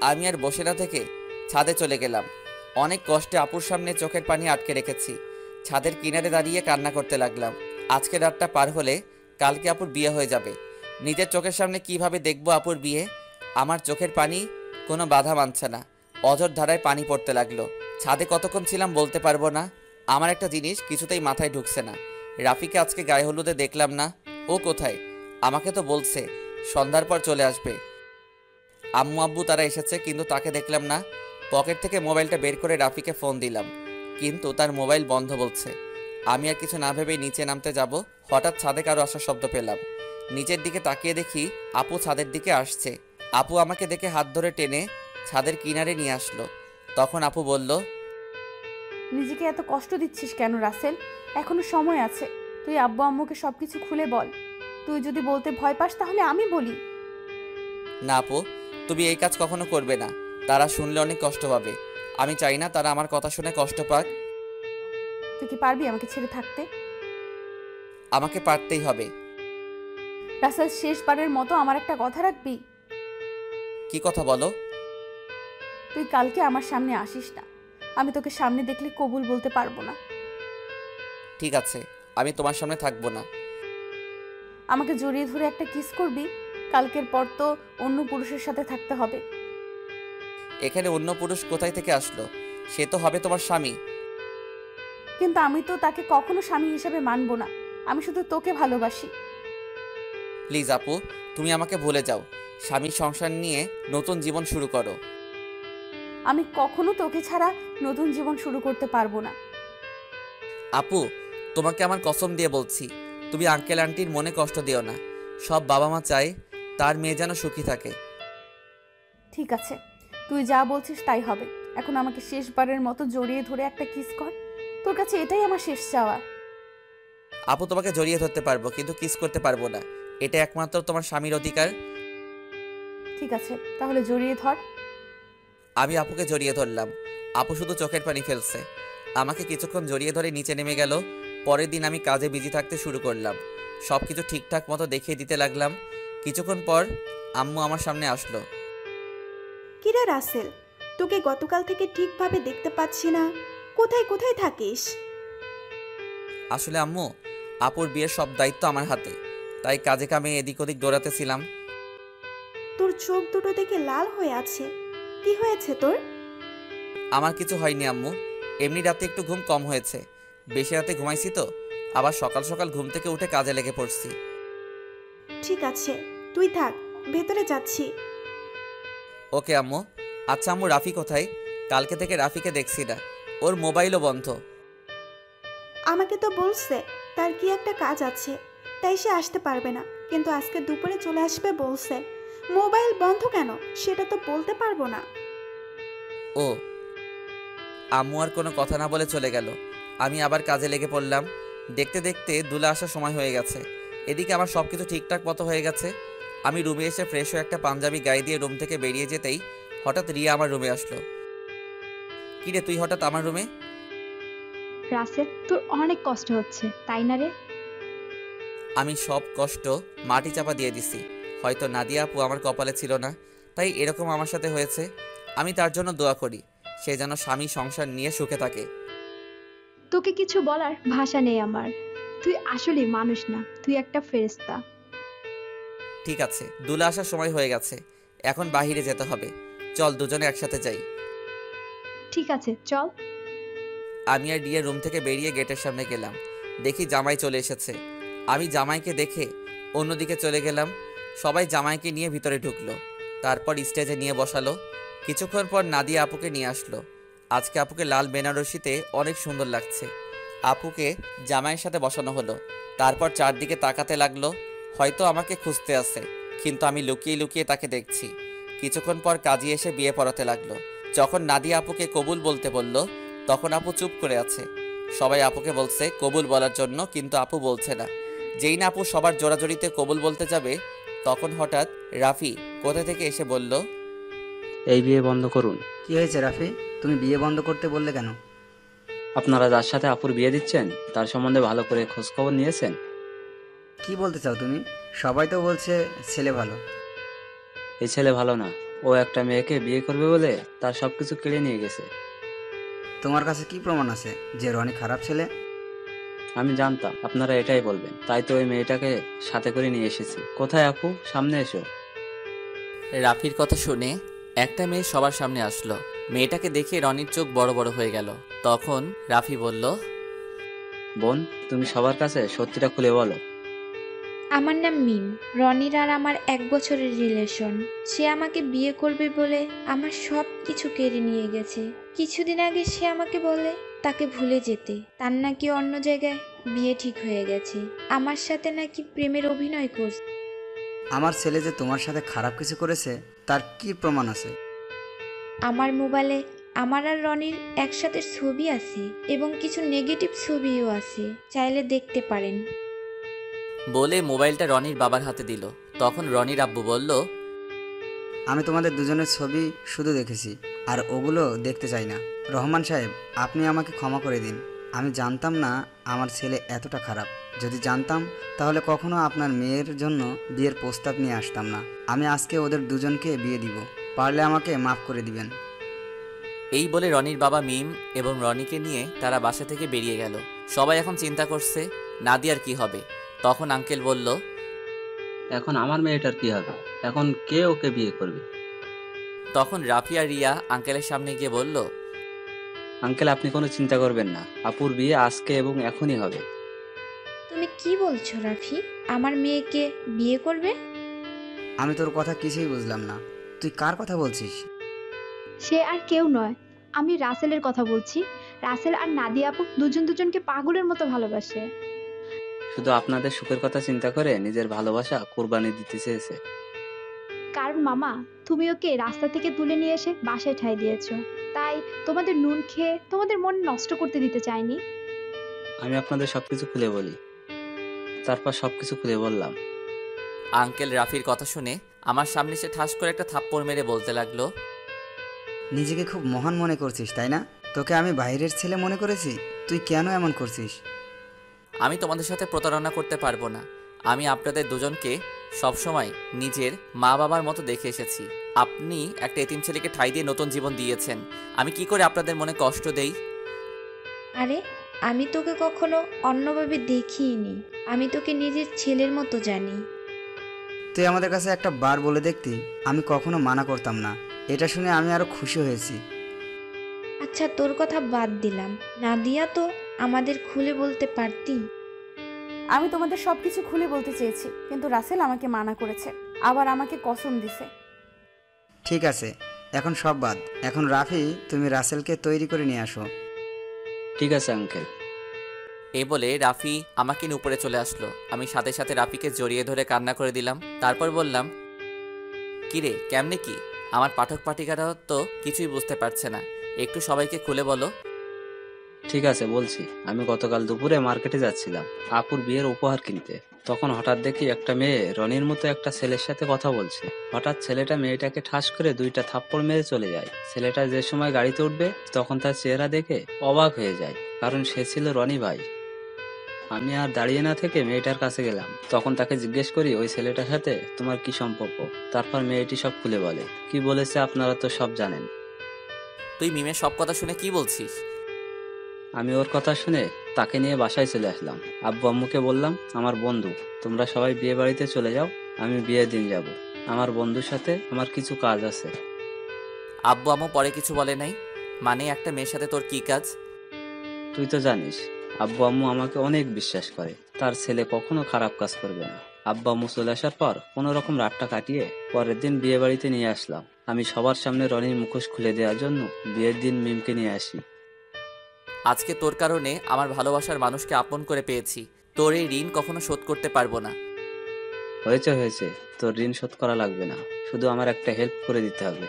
আমি আর বসে না থেকে ছাদে চলে গেলাম। অনেক কষ্টে আপুর সামনে চোখের পানি আটকে রেখেছি। ছাদের কিনারে দাঁড়িয়ে কান্না করতে লাগলাম। আজকে রাতটা পার হলে কালকে আপুর বিয়ে হয়ে যাবে। নিজের চোখের সামনে কিভাবে দেখবো আপুর বিয়ে? আমার চোখের পানি কোনো বাধা মানছে না। অঝোর ধারায় পানি পড়তে লাগলো। ছাদে কতক্ষণ ছিলাম বলতে পারবো না। আমার একটা জিনিস কিছুতেই মাথায় ঢুকছে না। রাফিকে আজকে গায়ে হলুদে দেখলাম না। ও কোথায়? আমাকে তো বলছে সন্ধ্যার পর চলে আসবে। আম্মু আব্বু তারা এসেছে, কিন্তু তাকে দেখলাম না। পকেট থেকে মোবাইলটা বের করে রাফিকে ফোন দিলাম, কিন্তু তার মোবাইল বন্ধ বলছে। আমি আর কিছু না ভেবেই নিচে নামতে যাব, হঠাৎ ছাদে কারো আসার শব্দ পেলাম। নিচের দিকে তাকিয়ে দেখি আপু ছাদের দিকে আসছে। আপু আমাকে দেখে হাত ধরে টেনে ছাদের কিনারে নিয়ে আসলো। তখন আপু বলল, নিজেকে এত কষ্ট দিচ্ছিস কেন রাসেল? এখনো সময় আছে। তুই আব্বু আম্মুকে সবকিছু খুলে বল। তুই যদি বলতে ভয় পাস তাহলে আমি বলি। না আপু, তুমি এই কাজ কখনো করবে না। তারা শুনলে অনেক কষ্ট পাবে। আমি চাই না তারা আমার কথা শুনে কষ্ট পাক। তুই কি পারবি আমাকে ছেড়ে থাকতে? আমাকে পারতেই হবে। রাসেল, শেষবারের মতো আমার একটা কথা রাখবি? কি কথা বলো? তুই কালকে আমার সামনে আসিস না। আমি তোকে সামনে দেখলে কবুল বলতে পারবো না। ঠিক আছে, আমি তোমার সামনে থাকবো না। আমাকে জড়িয়ে ধরে একটা কিস করবি? কালকের পর তো অন্য পুরুষের সাথে থাকতে হবে। এখানে অন্য পুরুষ কোথায় থেকে আসলো? সে তো হবে তোমার স্বামী। কিন্তু আমি তো তাকে কখনো স্বামী হিসেবে মানবো না। আমি শুধু তোকে ভালোবাসি। প্লিজ আপু, তুমি আমাকে ভুলে যাও। স্বামীর সংসার নিয়ে নতুন জীবন শুরু করো। আমি কখনো তোকে ছাড়া নতুন জীবন শুরু করতে পারবো না। আপু, তোমাকে আমার কসম দিয়ে বলছি, তুমি আঙ্কেল আন্টির মনে কষ্ট দিও না। সব বাবা মা চায় তার মেয়ে যেন সুখী থাকে। ঠিক আছে, তুই যা বলছিস তাই হবে। এখন আমাকে শেষবারের মতো জড়িয়ে ধরে একটা কিস কর। তোর কাছে এটাই আমার শেষ চাওয়া। আপু, তোমাকে জড়িয়ে ধরতে পারবো, কিন্তু কিস করতে পারবো না। এটা একমাত্র তোমার স্বামীর অধিকার। ঠিক আছে, তাহলে জড়িয়ে ধর। আমি আপুকে জড়িয়ে ধরলাম। আপু শুধু চোখের পানি ফেলছে। আমাকে কিছুক্ষণ জড়িয়ে ধরে নিচে নেমে গেল। পরের দিন আমি কাজে বিজি থাকতে শুরু করলাম। সব কিছু ঠিকঠাক মতো দেখিয়ে দিতে লাগলাম। কিছুক্ষণ পর আম্মু আমার সামনে আসলো। কিরে রাসেল, তোকে গতকাল থেকে ঠিকভাবে দেখতে পাচ্ছি না, কোথায় কোথায় থাকিস? আসলে আম্মু, আপুর বিয়ের সব দায়িত্ব আমার হাতে, তাই কাজে কামে এদিক ওদিক দৌড়াতেছিলাম। তোর চোখ দুটো দেখে লাল হয়ে আছে, কি হয়েছে তোর? আমার কিছু হয়নি আম্মু, এমনি রাতে একটু ঘুম কম হয়েছে। বেশি রাতে ঘুমাইছি তো, আবার সকাল সকাল ঘুম থেকে উঠে কাজে লেগে পড়ছি। ঠিক আছে, তুই থাক, ভেতরে যাচ্ছি। ওকে আম্মু। আচ্ছা আম্মু, রাফি কোথায়? কালকে থেকে রাফিকে দেখছি না, ওর মোবাইলও বন্ধ। আমাকে তো বলছে তার কি একটা কাজ আছে, তাই সে আসতে পারবে না, কিন্তু আজকে দুপুরে চলে আসবে বলছে। মোবাইল বন্ধ কেন সেটা তো বলতে পারবো না। ও, আম্মু আর কোনো কথা না বলে চলে গেল। আমি আবার কাজে লেগে পড়লাম। দেখতে দেখতে দুলা আসার সময় হয়ে গেছে। এদিকে আমার সব কিছু ঠিকঠাক মতো হয়ে গেছে। আমি রুমে এসে ফ্রেশ হয়ে একটা পাঞ্জাবি গায়ে দিয়ে রুম থেকে বেরিয়ে যেতেই হঠাৎ রিয়া আমার রুমে আসলো। কিরে, তুই হঠাৎ আমার রুমে? রাসেল, তোর অনেক কষ্ট হচ্ছে তাই না রে? আমি সব কষ্ট মাটি চাপা দিয়ে দিছি। হয়তো নাদিয়া আপু আমার কপালে ছিল না, তাই এরকম আমার সাথে হয়েছে। আমি তার জন্য দোয়া করি, সে যেন স্বামী সংসার নিয়ে সুখে থাকে। তোকে কিছু বলার ভাষা নেই আমার। তুই আসলে মানুষ না, তুই একটা ফেরেশতা। ঠিক আছে, দুলা আসার সময় হয়ে গেছে, এখন বাহিরে যেতে হবে। চল দুজনে একসাথে যাই। ঠিক আছে, চল। আমি আর রিয়া রুম থেকে বেরিয়ে গেটের সামনে গেলাম। দেখি জামাই চলে এসেছে। আমি জামাইকে দেখে অন্যদিকে চলে গেলাম। সবাই জামাইকে নিয়ে ভিতরে ঢুকলো, তারপর স্টেজে নিয়ে বসালো। কিছুক্ষণ পর নাদিয়া আপুকে নিয়ে আসলো। আজকে আপুকে লাল বেনারসিতে অনেক সুন্দর লাগছে। আপুকে জামাইয়ের সাথে বসানো হলো। তারপর চারদিকে তাকাতে লাগলো, হয়তো আমাকে খুঁজতে আসে, কিন্তু আমি লুকিয়ে লুকিয়ে তাকে দেখছি। কিছুক্ষণ পর কাজী এসে বিয়ে পড়াতে লাগলো। যখন নাদিয়া আপুকে কবুল বলতে বলল, তখন আপু চুপ করে আছে। সবাই আপুকে বলছে কবুল বলার জন্য, কিন্তু আপু বলছে না। যেই না আপু সবার জোড়াজোড়িতে কবুল বলতে যাবে, তখন হঠাৎ রাফি কোথা থেকে এসে বলল, এই বিয়ে বন্ধ করুন। কি হয়েছে রাফি, তুমি বিয়ে বন্ধ করতে বললে কেন? আপনারা যার সাথে আপুর বিয়ে দিচ্ছেন তার সম্বন্ধে ভালো করে খোঁজ খবর নিয়েছেন? কি বলতে চাও তুমি? সবাই তো বলছে ছেলে ভালো। এই ছেলে ভালো না, ও একটা মেয়েকে বিয়ে করবে বলে তার সবকিছু কেড়ে নিয়ে গেছে। তোমার কাছে কি প্রমাণ আছে যে রনি খারাপ ছেলে? আমি জানতাম আপনারা এটাই বলবেন, তাই তো ওই মেয়েটাকে সাথে করে নিয়ে এসেছি। কোথায় আপু, সামনে এসো। রাফির কথা শুনে একটা মেয়ে সবার সামনে আসলো। মেয়েটাকে দেখে রনির চোখ বড় বড় হয়ে গেল। তখন রাফি বলল, বোন, তুমি সবার কাছে সত্যিটা খুলে বলো। আমার নাম মিম। রনির আর আমার 1 বছরের রিলেশন। সে আমাকে বিয়ে করবে বলে আমার সব কিছু কেড়ে নিয়ে গেছে। কিছুদিন আগে সে আমাকে বলে তাকে ভুলে যেতে, তার নাকি অন্য জায়গায় বিয়ে ঠিক হয়ে গেছে। আমার সাথে নাকি প্রেমের অভিনয় করছে। আমার ছেলে যে তোমার সাথে খারাপ কিছু করেছে তার কি প্রমাণ আছে? আমার মোবাইলে আমার আর রনির একসাথে ছবি আছে এবং কিছু নেগেটিভ ছবিও আছে, চাইলে দেখতে পারেন। বলে মোবাইলটা রনির বাবার হাতে দিল। তখন রনির আব্বু বলল, আমি তোমাদের দুজনের ছবি শুধু দেখেছি, আর ওগুলো দেখতে চাই না। রহমান সাহেব, আপনি আমাকে ক্ষমা করে দিন। আমি জানতাম না আমার ছেলে এতটা খারাপ। যদি জানতাম তাহলে কখনো আপনার মেয়ের জন্য বিয়ের প্রস্তাব নিয়ে আসতাম না। আমি আজকে ওদের দুজনকে বিয়ে দিব, পারলে আমাকে মাফ করে দিবেন। এই বলে রনির বাবা মিম এবং রনিকে নিয়ে তারা বাসা থেকে বেরিয়ে গেল। সবাই এখন চিন্তা করছে নাদিয়ার কি হবে। তখন আঙ্কেল বলল, এখন আমার মেয়েটার কি হবে? এখন কে ওকে বিয়ে করবে? তখন রাফি আর রিয়া আঙ্কেলের সামনে গিয়ে বলল, আঙ্কেল, আপনি কোনো চিন্তা করবেন না, আপুর বিয়ে আজকে এবং এখনই হবে। তুমি কি বলছো রাফি? আমার মেয়েকে বিয়ে করবে? আমি তোর কথা কিছুই বুঝলাম না। তুই কার কথা বলছিস? সে আর কেউ নয়, আমি রাসেলের কথা বলছি। রাসেল আর নাদিয়া আপু দুজনকে পাগলের মতো ভালোবাসে। শুধু আপনাদের সুখের কথা চিন্তা করে নিজের ভালোবাসা কোরবানি দিতে চেয়েছে। কারণ মামা, তুমি ওকে রাস্তা থেকে তুলে নিয়ে এসে বাসায় ঠাঁই দিয়েছো, তাই তোমাদের নুন খেয়ে তোমাদের মন নষ্ট করতে দিতে চাইনি। আমি আপনাদের সবকিছু খুলে বলি। তারপর সবকিছু খুলে বললাম। আঙ্কেল রাফির কথা শুনে আমার সামনে সে ঠাস করে একটা থাপ্পড় মেরে বলতে লাগলো, নিজেকে খুব মহান মনে করছিস তাই না? তোকে আমি বাইরের ছেলে মনে করেছি। তুই কেন এমন করছিস? আমি তোমাদের সাথে প্রতারণা করতে পারবো না। আমি আপনাদের দুজনকে সবসময় নিজের মা বাবার মতো দেখে এসেছি। আপনি একটা এতিম ছেলেকে ঠাঁই দিয়ে নতুন জীবন দিয়েছেন। আমি কি করে আপনাদের মনে কষ্ট দেই? আরে আমি তোকে কখনো অন্যভাবে দেখিনি। আমি তোকে নিজের ছেলের মতো জানি। তুই আমাদের কাছে একটা বার বলে দেখতি, আমি কখনো মানা করতাম না। এটা শুনে আমি আরো খুশি হয়েছি। আচ্ছা তোর কথা বাদ দিলাম, নাদিয়া তো আমাদের খুলে বলতে পারতি। আমি তোমাদের সব কিছু খুলে বলতে চেয়েছি, কিন্তু রাসেল আমাকে মানা করেছে, আবার আমাকে কসম দিছে। ঠিক আছে, এখন সব বাদ। এখন রাফি, তুমি রাসেলকে তৈরি করে নিয়ে আসো। ঠিক আছে আঙ্কেল। এই বলে রাফি আমাকে নিয়ে উপরে চলে আসলো। আমি সাথে সাথে রাফিকে জড়িয়ে ধরে কান্না করে দিলাম। তারপর বললাম, কিরে কেমনে কি? আমার পাঠক পাঠিকারা তো কিছুই বুঝতে পারছে না, একটু সবাইকে খুলে বলো। ঠিক আছে বলছি। আমি গতকাল দুপুরে মার্কেটে যাচ্ছিলাম আপুর বিয়ের উপহার কিনতে। তখন হঠাৎ দেখি একটা মেয়ে রনির মতো একটা ছেলের সাথে কথা বলছে। হঠাৎ ছেলেটা মেয়েটাকে ঠাস করে 2টা থাপ্পড় মেরে চলে যায়। ছেলেটা যে সময় গাড়িতে উঠবে তখন তার চেহারা দেখে অবাক হয়ে যায়, কারণ সে ছিল রনি ভাই। আমি আর দাঁড়িয়ে না থেকে মেয়েটার কাছে গেলাম। তখন তাকে জিজ্ঞেস করি, ওই ছেলেটার সাথে তোমার কি সম্পর্ক? তারপর মেয়েটি সব খুলে বলে। কি বলেছে আপনারা তো সব জানেন। তুই মিমের সব কথা শুনে কি বলছিস? আমি ওর কথা শুনে তাকে নিয়ে বাসায় চলে আসলাম। আব্বু আম্মুকে বললাম, আমার বন্ধু, তোমরা সবাই বিয়ে বাড়িতে চলে যাও, আমি বিয়ের দিন যাব। আমার বন্ধুর সাথে আমার কিছু কাজ আছে। আব্বু আম্মু পরে কিছু বলে নাই? মানে একটা মেয়ের সাথে তোর কি কাজ? তুই তো জানিস আব্বু আম্মু আমাকে অনেক বিশ্বাস করে, তার ছেলে কখনো খারাপ কাজ করবে না। আব্বু আম্মু চলে আসার পর কোনো রকম রাতটা কাটিয়ে পরের দিন বিয়ে বাড়িতে নিয়ে আসলাম। আমি সবার সামনে রনির মুখোশ খুলে দেওয়ার জন্য বিয়ের দিন মিমকে নিয়ে আসি। আজকে তোর কারণে আমার ভালোবাসার মানুষকে আপন করে পেয়েছি। তোর এই ঋণ কখনো শোধ করতে পারবো না। হয়েছে হয়েছে, তোর ঋণ শোধ করা লাগবে না, শুধু আমার একটা হেল্প করে দিতে হবে।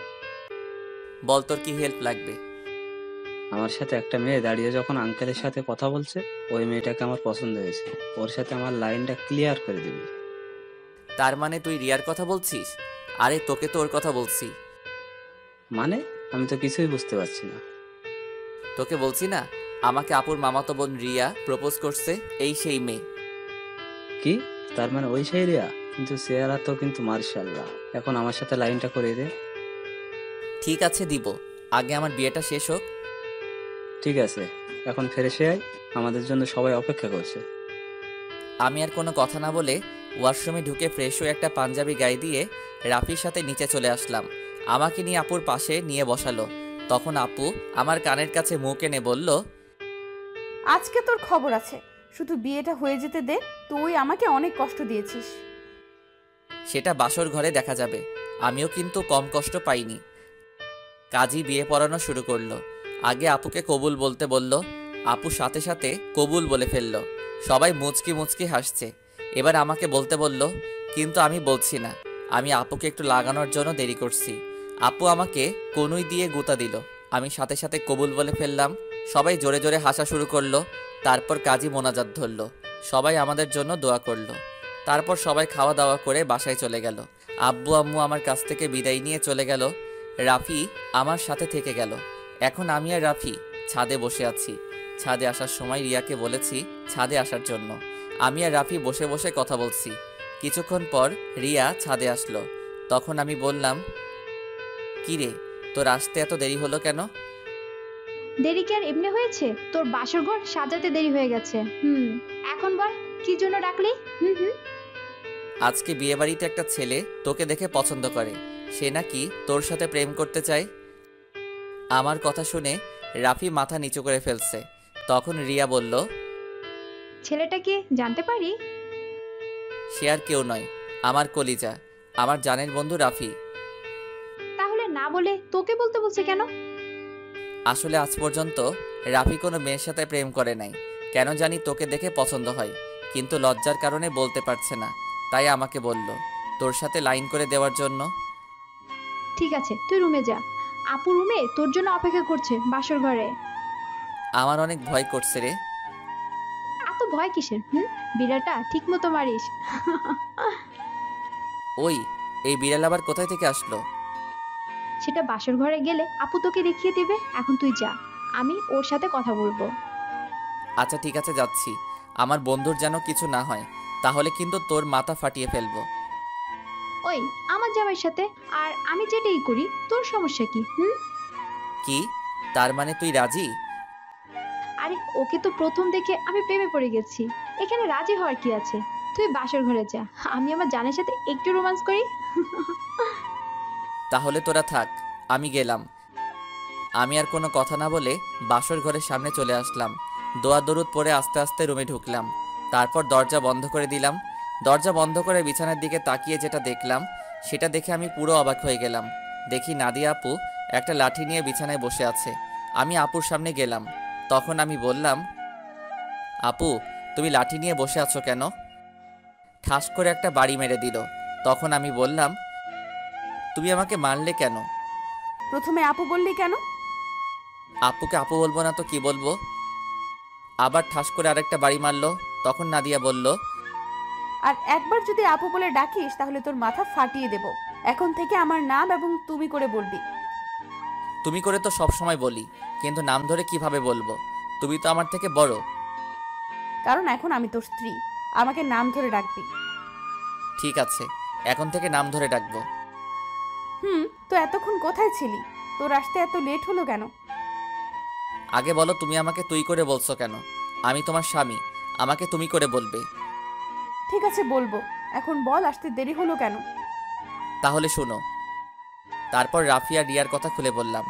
বল তোর কি হেল্প লাগবে? আমার সাথে একটা মেয়ে দাঁড়িয়ে যখন আঙ্কেলের সাথে কথা বলছে, ওই মেয়েটাকে আমার পছন্দ হয়েছে। ওর সাথে আমার লাইনটা ক্লিয়ার করে দিবি। তার মানে তুই রিয়ার কথা বলছিস? আরে তোকে তো ওর কথা বলছি। মানে আমি তো কিছুই বুঝতে পারছি না। তোকে বলছি না, আমাকে আপুর মামাতো বোন রিয়া প্রপোজ করছে, এই সেই মেয়ে। কি? তার মানে ওই সেই রিয়া? কিন্তু চেহারা তো কিন্তু মার্শাল্লাহ। এখন আমার সাথে লাইনটা করে দে। ঠিক আছে দিব, আগে আমার বিয়েটা শেষ হোক। ঠিক আছে, এখন ফ্রেশ হয়ে আয়, আমাদের জন্য সবাই অপেক্ষা করছে। আমি আর কোনো কথা না বলে ওয়াশরুমে ঢুকে ফ্রেশ হয়ে একটা পাঞ্জাবি গায়ে দিয়ে রাফির সাথে নিচে চলে আসলাম। আমাকে নিয়ে আপুর পাশে নিয়ে বসালো। তখন আপু আমার কানের কাছে মুখ এনে বলল, আজকে তোর খবর আছে, শুধু বিয়েটা হয়ে যেতে দে। তুই আমাকে অনেক কষ্ট দিয়েছিস। সেটা বাসর ঘরে দেখা যাবে। আমিও কিন্তু কম কষ্ট পাইনি। কাজী বিয়ে পড়ানো শুরু করলো। আগে আপুকে কবুল বলতে বলল, আপু সাথে সাথে কবুল বলে ফেললো। সবাই মুচকি মুচকি হাসছে। এবার আমাকে বলতে বলল, কিন্তু আমি বলছি না, আমি আপুকে একটু লাগানোর জন্য দেরি করছি। আপু আমাকে কনুই দিয়ে গুঁতা দিল। আমি সাথে সাথে কবুল বলে ফেললাম। সবাই জোরে জোরে হাসা শুরু করলো। তারপর কাজী মোনাজাত ধরল। সবাই আমাদের জন্য দোয়া করলো। তারপর সবাই খাওয়া দাওয়া করে বাসায় চলে গেল। আব্বু আম্মু আমার কাছ থেকে বিদায় নিয়ে চলে গেল। রাফি আমার সাথে থেকে গেল। এখন আমি আর রাফি ছাদে বসে আছি। ছাদে আসার সময় রিয়াকে বলেছি ছাদে আসার জন্য। আমি আর রাফি বসে বসে কথা বলছি। কিছুক্ষণ পর রিয়া ছাদে আসলো। তখন আমি বললাম, কি রে, তোর আসতে এত দেরি হলো কেন? দেরি কি আর এমনি হয়েছে? তোর বাসর ঘর সাজাতে দেরি হয়ে গেছে। এখন বল কি জন্য ডাকলি? আজকে বিয়েবাড়িতে একটা ছেলে তোকে দেখে পছন্দ করে, সে নাকি তোর সাথে প্রেম করতে চায়। আমার কথা শুনে রাফি মাথা নিচু করে ফেলছে। তখন রিয়া বলল, ছেলেটা কে জানতে পারি? সে আর কেউ নয়, আমার কলিজা, আমার জানের বন্ধু রাফি। তাহলে না বলে তোকে বলতে বলছে কেন? আসলে আজ পর্যন্ত রাফি কোনো মেয়ের সাথে প্রেম করে নাই। কেন জানি তোকে দেখে পছন্দ হয়, কিন্তু লজ্জার কারণে বলতে পারছে না। তাই আমাকে বলল তোর সাথে লাইন করে দেওয়ার জন্য। ঠিক আছে, তুই রুমে যা। আপু রুমে তোর জন্য অপেক্ষা করছে বাসর ঘরে। আমার অনেক ভয় করছে রে। এত ভয় কিসের? বিড়ালটা ঠিক মতো মারিস। ওই, এই বিড়াল আবার কোথায় থেকে আসলো? সেটা বাসর ঘরে গেলে আপু তোকে দেখিয়ে দিবে। এখন তুই যা, আমি ওর সাথে কথা বলবো। আচ্ছা ঠিক আছে, যাচ্ছি। আমার বন্ধুর যেন কিছু না হয়, তাহলে কিন্তু তোর মাথা ফাটিয়ে ফেলবো। ওই আমার জামাইয়ের সাথে আর আমি যেটাই করি তোর সমস্যা কি? কি? তার মানে তুই রাজি? আরে ওকে তো প্রথম দেখে আমি প্রেমে পড়ে গেছি, এখানে রাজি হওয়ার কি আছে? তুই বাসর ঘরে যা, আমি আমার জানের সাথে একটু রোমান্স করি। তাহলে তোরা থাক, আমি গেলাম। আমি আর কোনো কথা না বলে বাসর ঘরের সামনে চলে আসলাম। দোয়া দরুদ পরে আস্তে আস্তে রুমে ঢুকলাম। তারপর দরজা বন্ধ করে দিলাম। দরজা বন্ধ করে বিছানার দিকে তাকিয়ে যেটা দেখলাম সেটা দেখে আমি পুরো অবাক হয়ে গেলাম। দেখি নাদিয়া আপু একটা লাঠি নিয়ে বিছানায় বসে আছে। আমি আপুর সামনে গেলাম। তখন আমি বললাম, আপু তুমি লাঠি নিয়ে বসে আছো কেন? ঠাস করে একটা বাড়ি মেরে দিল। তখন আমি বললাম, তুমি আমাকে মারলে কেন? প্রথমে আপু বললি কেন? আপুকে আপু বলবো না তো কি বলবো? আবার ঠাস করে আরেকটা বাড়ি মারলো। তখন নাদিয়া বলল, আর একবার যদি আপু বলে ডাকিস তাহলে তোর মাথা ফাটিয়ে দেব। এখন থেকে আমার নাম এবং তুমি করে বলবি। তুমি করে তো সব সময় বলি, কিন্তু নাম ধরে কিভাবে বলবো? তুমি তো আমার থেকে বড়। কারণ এখন আমি তোর স্ত্রী, আমাকে নাম ধরে ডাকবি। ঠিক আছে, এখন থেকে নাম ধরে ডাকবো। তো এতক্ষণ কোথায় ছিলি? তোর আসতে এত লেট হলো কেন? আগে বলো, তুমি আমাকে তুই করে বলছো কেন? আমি তোমার স্বামী, আমাকে তুমি করে বলবে। ঠিক আছে বলবো, এখন বল আসতে দেরি হলো কেন? তাহলে শোনো। তারপর রাফি আর রিয়ার কথা খুলে বললাম।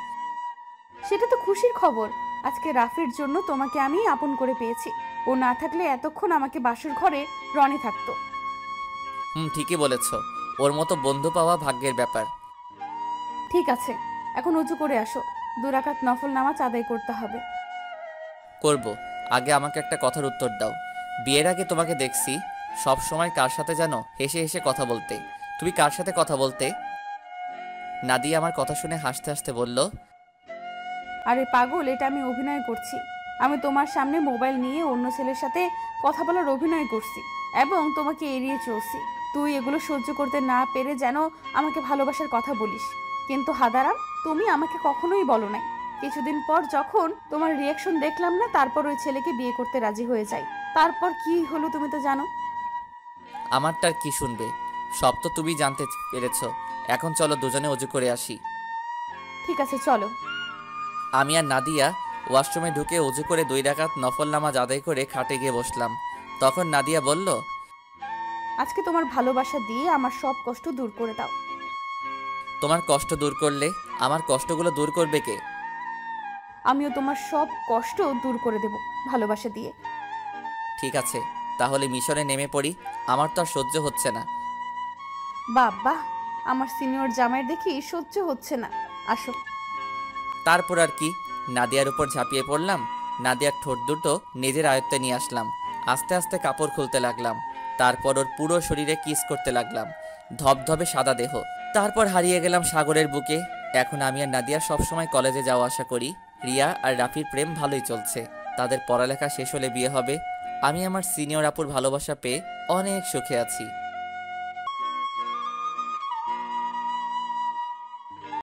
সেটা তো খুশির খবর। আজকে রাফির জন্য তোমাকে আমি আপন করে পেয়েছি। ও না থাকলে এতক্ষণ আমাকে বাসর ঘরে রনি থাকতো। ঠিকই বলেছ, ওর মতো বন্ধু পাওয়া ভাগ্যের ব্যাপার। ঠিক আছে, এখন উঁচু করে আসো, 2 রাকাত নফল নামাজ আদায় করতে হবে। করব, আগে আমাকে একটা কথার উত্তর দাও। বিয়ের আগে তোমাকে দেখছি সব সময় কার সাথে যেন হেসে হেসে কথা বলতে। তুমি কার সাথে কথা বলতে? নাদিয়া আমার কথা শুনে হাসতে হাসতে বলল, আরে পাগল, এটা আমি অভিনয় করছি। আমি তোমার সামনে মোবাইল নিয়ে অন্য ছেলের সাথে কথা বলার অভিনয় করছি এবং তোমাকে এড়িয়ে চলছি। তুই এগুলো সহ্য করতে না পেরে যেন আমাকে ভালোবাসার কথা বলিস, কিন্তু হাদারাম তুমি আমাকে কখনোই বলো নাই। কিছুদিন পর যখন তোমার রিয়াকশন দেখলাম না, তারপর ওই ছেলেকে বিয়ে করতে রাজি হয়ে যাই। তারপর কি হলো তুমি তো জানো। আমারটার কি শুনবে? সব তো তুমি জানতে পেরেছ। এখন চলো দুজনে অজু করে আসি। ঠিক আছে চলো। আমি আর নাদিয়া ওয়াশরুমে ঢুকে অজু করে 2 রাকাত নফল নামাজ আদায় করে খাটে গিয়ে বসলাম। তখন নাদিয়া বলল, আজকে তোমার ভালোবাসা দিয়ে আমার সব কষ্ট দূর করে দাও। তোমার কষ্ট দূর করলে আমার কষ্টগুলো দূর করবে কে? আমিও তোমার সব কষ্ট দূর করে দেব ভালোবাসা দিয়ে। ঠিক আছে, তাহলে মিশনে নেমে পড়ি। আমার তো আর সহ্য হচ্ছে না। বাবা, আমার সিনিয়র জামাইয়ের দেখি সহ্য হচ্ছে না। আসো। তারপর আর কি, নাদিয়ার উপর ঝাঁপিয়ে পড়লাম। নাদিয়ার ঠোঁট দুটো নিজের আয়ত্তে নিয়ে আসলাম। আস্তে আস্তে কাপড় খুলতে লাগলাম। তারপর ওর পুরো শরীরে কিস করতে লাগলাম। ধবধবে সাদা দেহ। তারপর হারিয়ে গেলাম সাগরের বুকে। এখন আমি আর নাদিয়া সবসময় কলেজে যাওয়া আসা করি। রিয়া আর রাফির প্রেম ভালোই চলছে। তাদের পড়ালেখা শেষ হলে বিয়ে হবে। আমি আমার সিনিয়র আপুর ভালোবাসা পেয়ে অনেক সুখে আছি।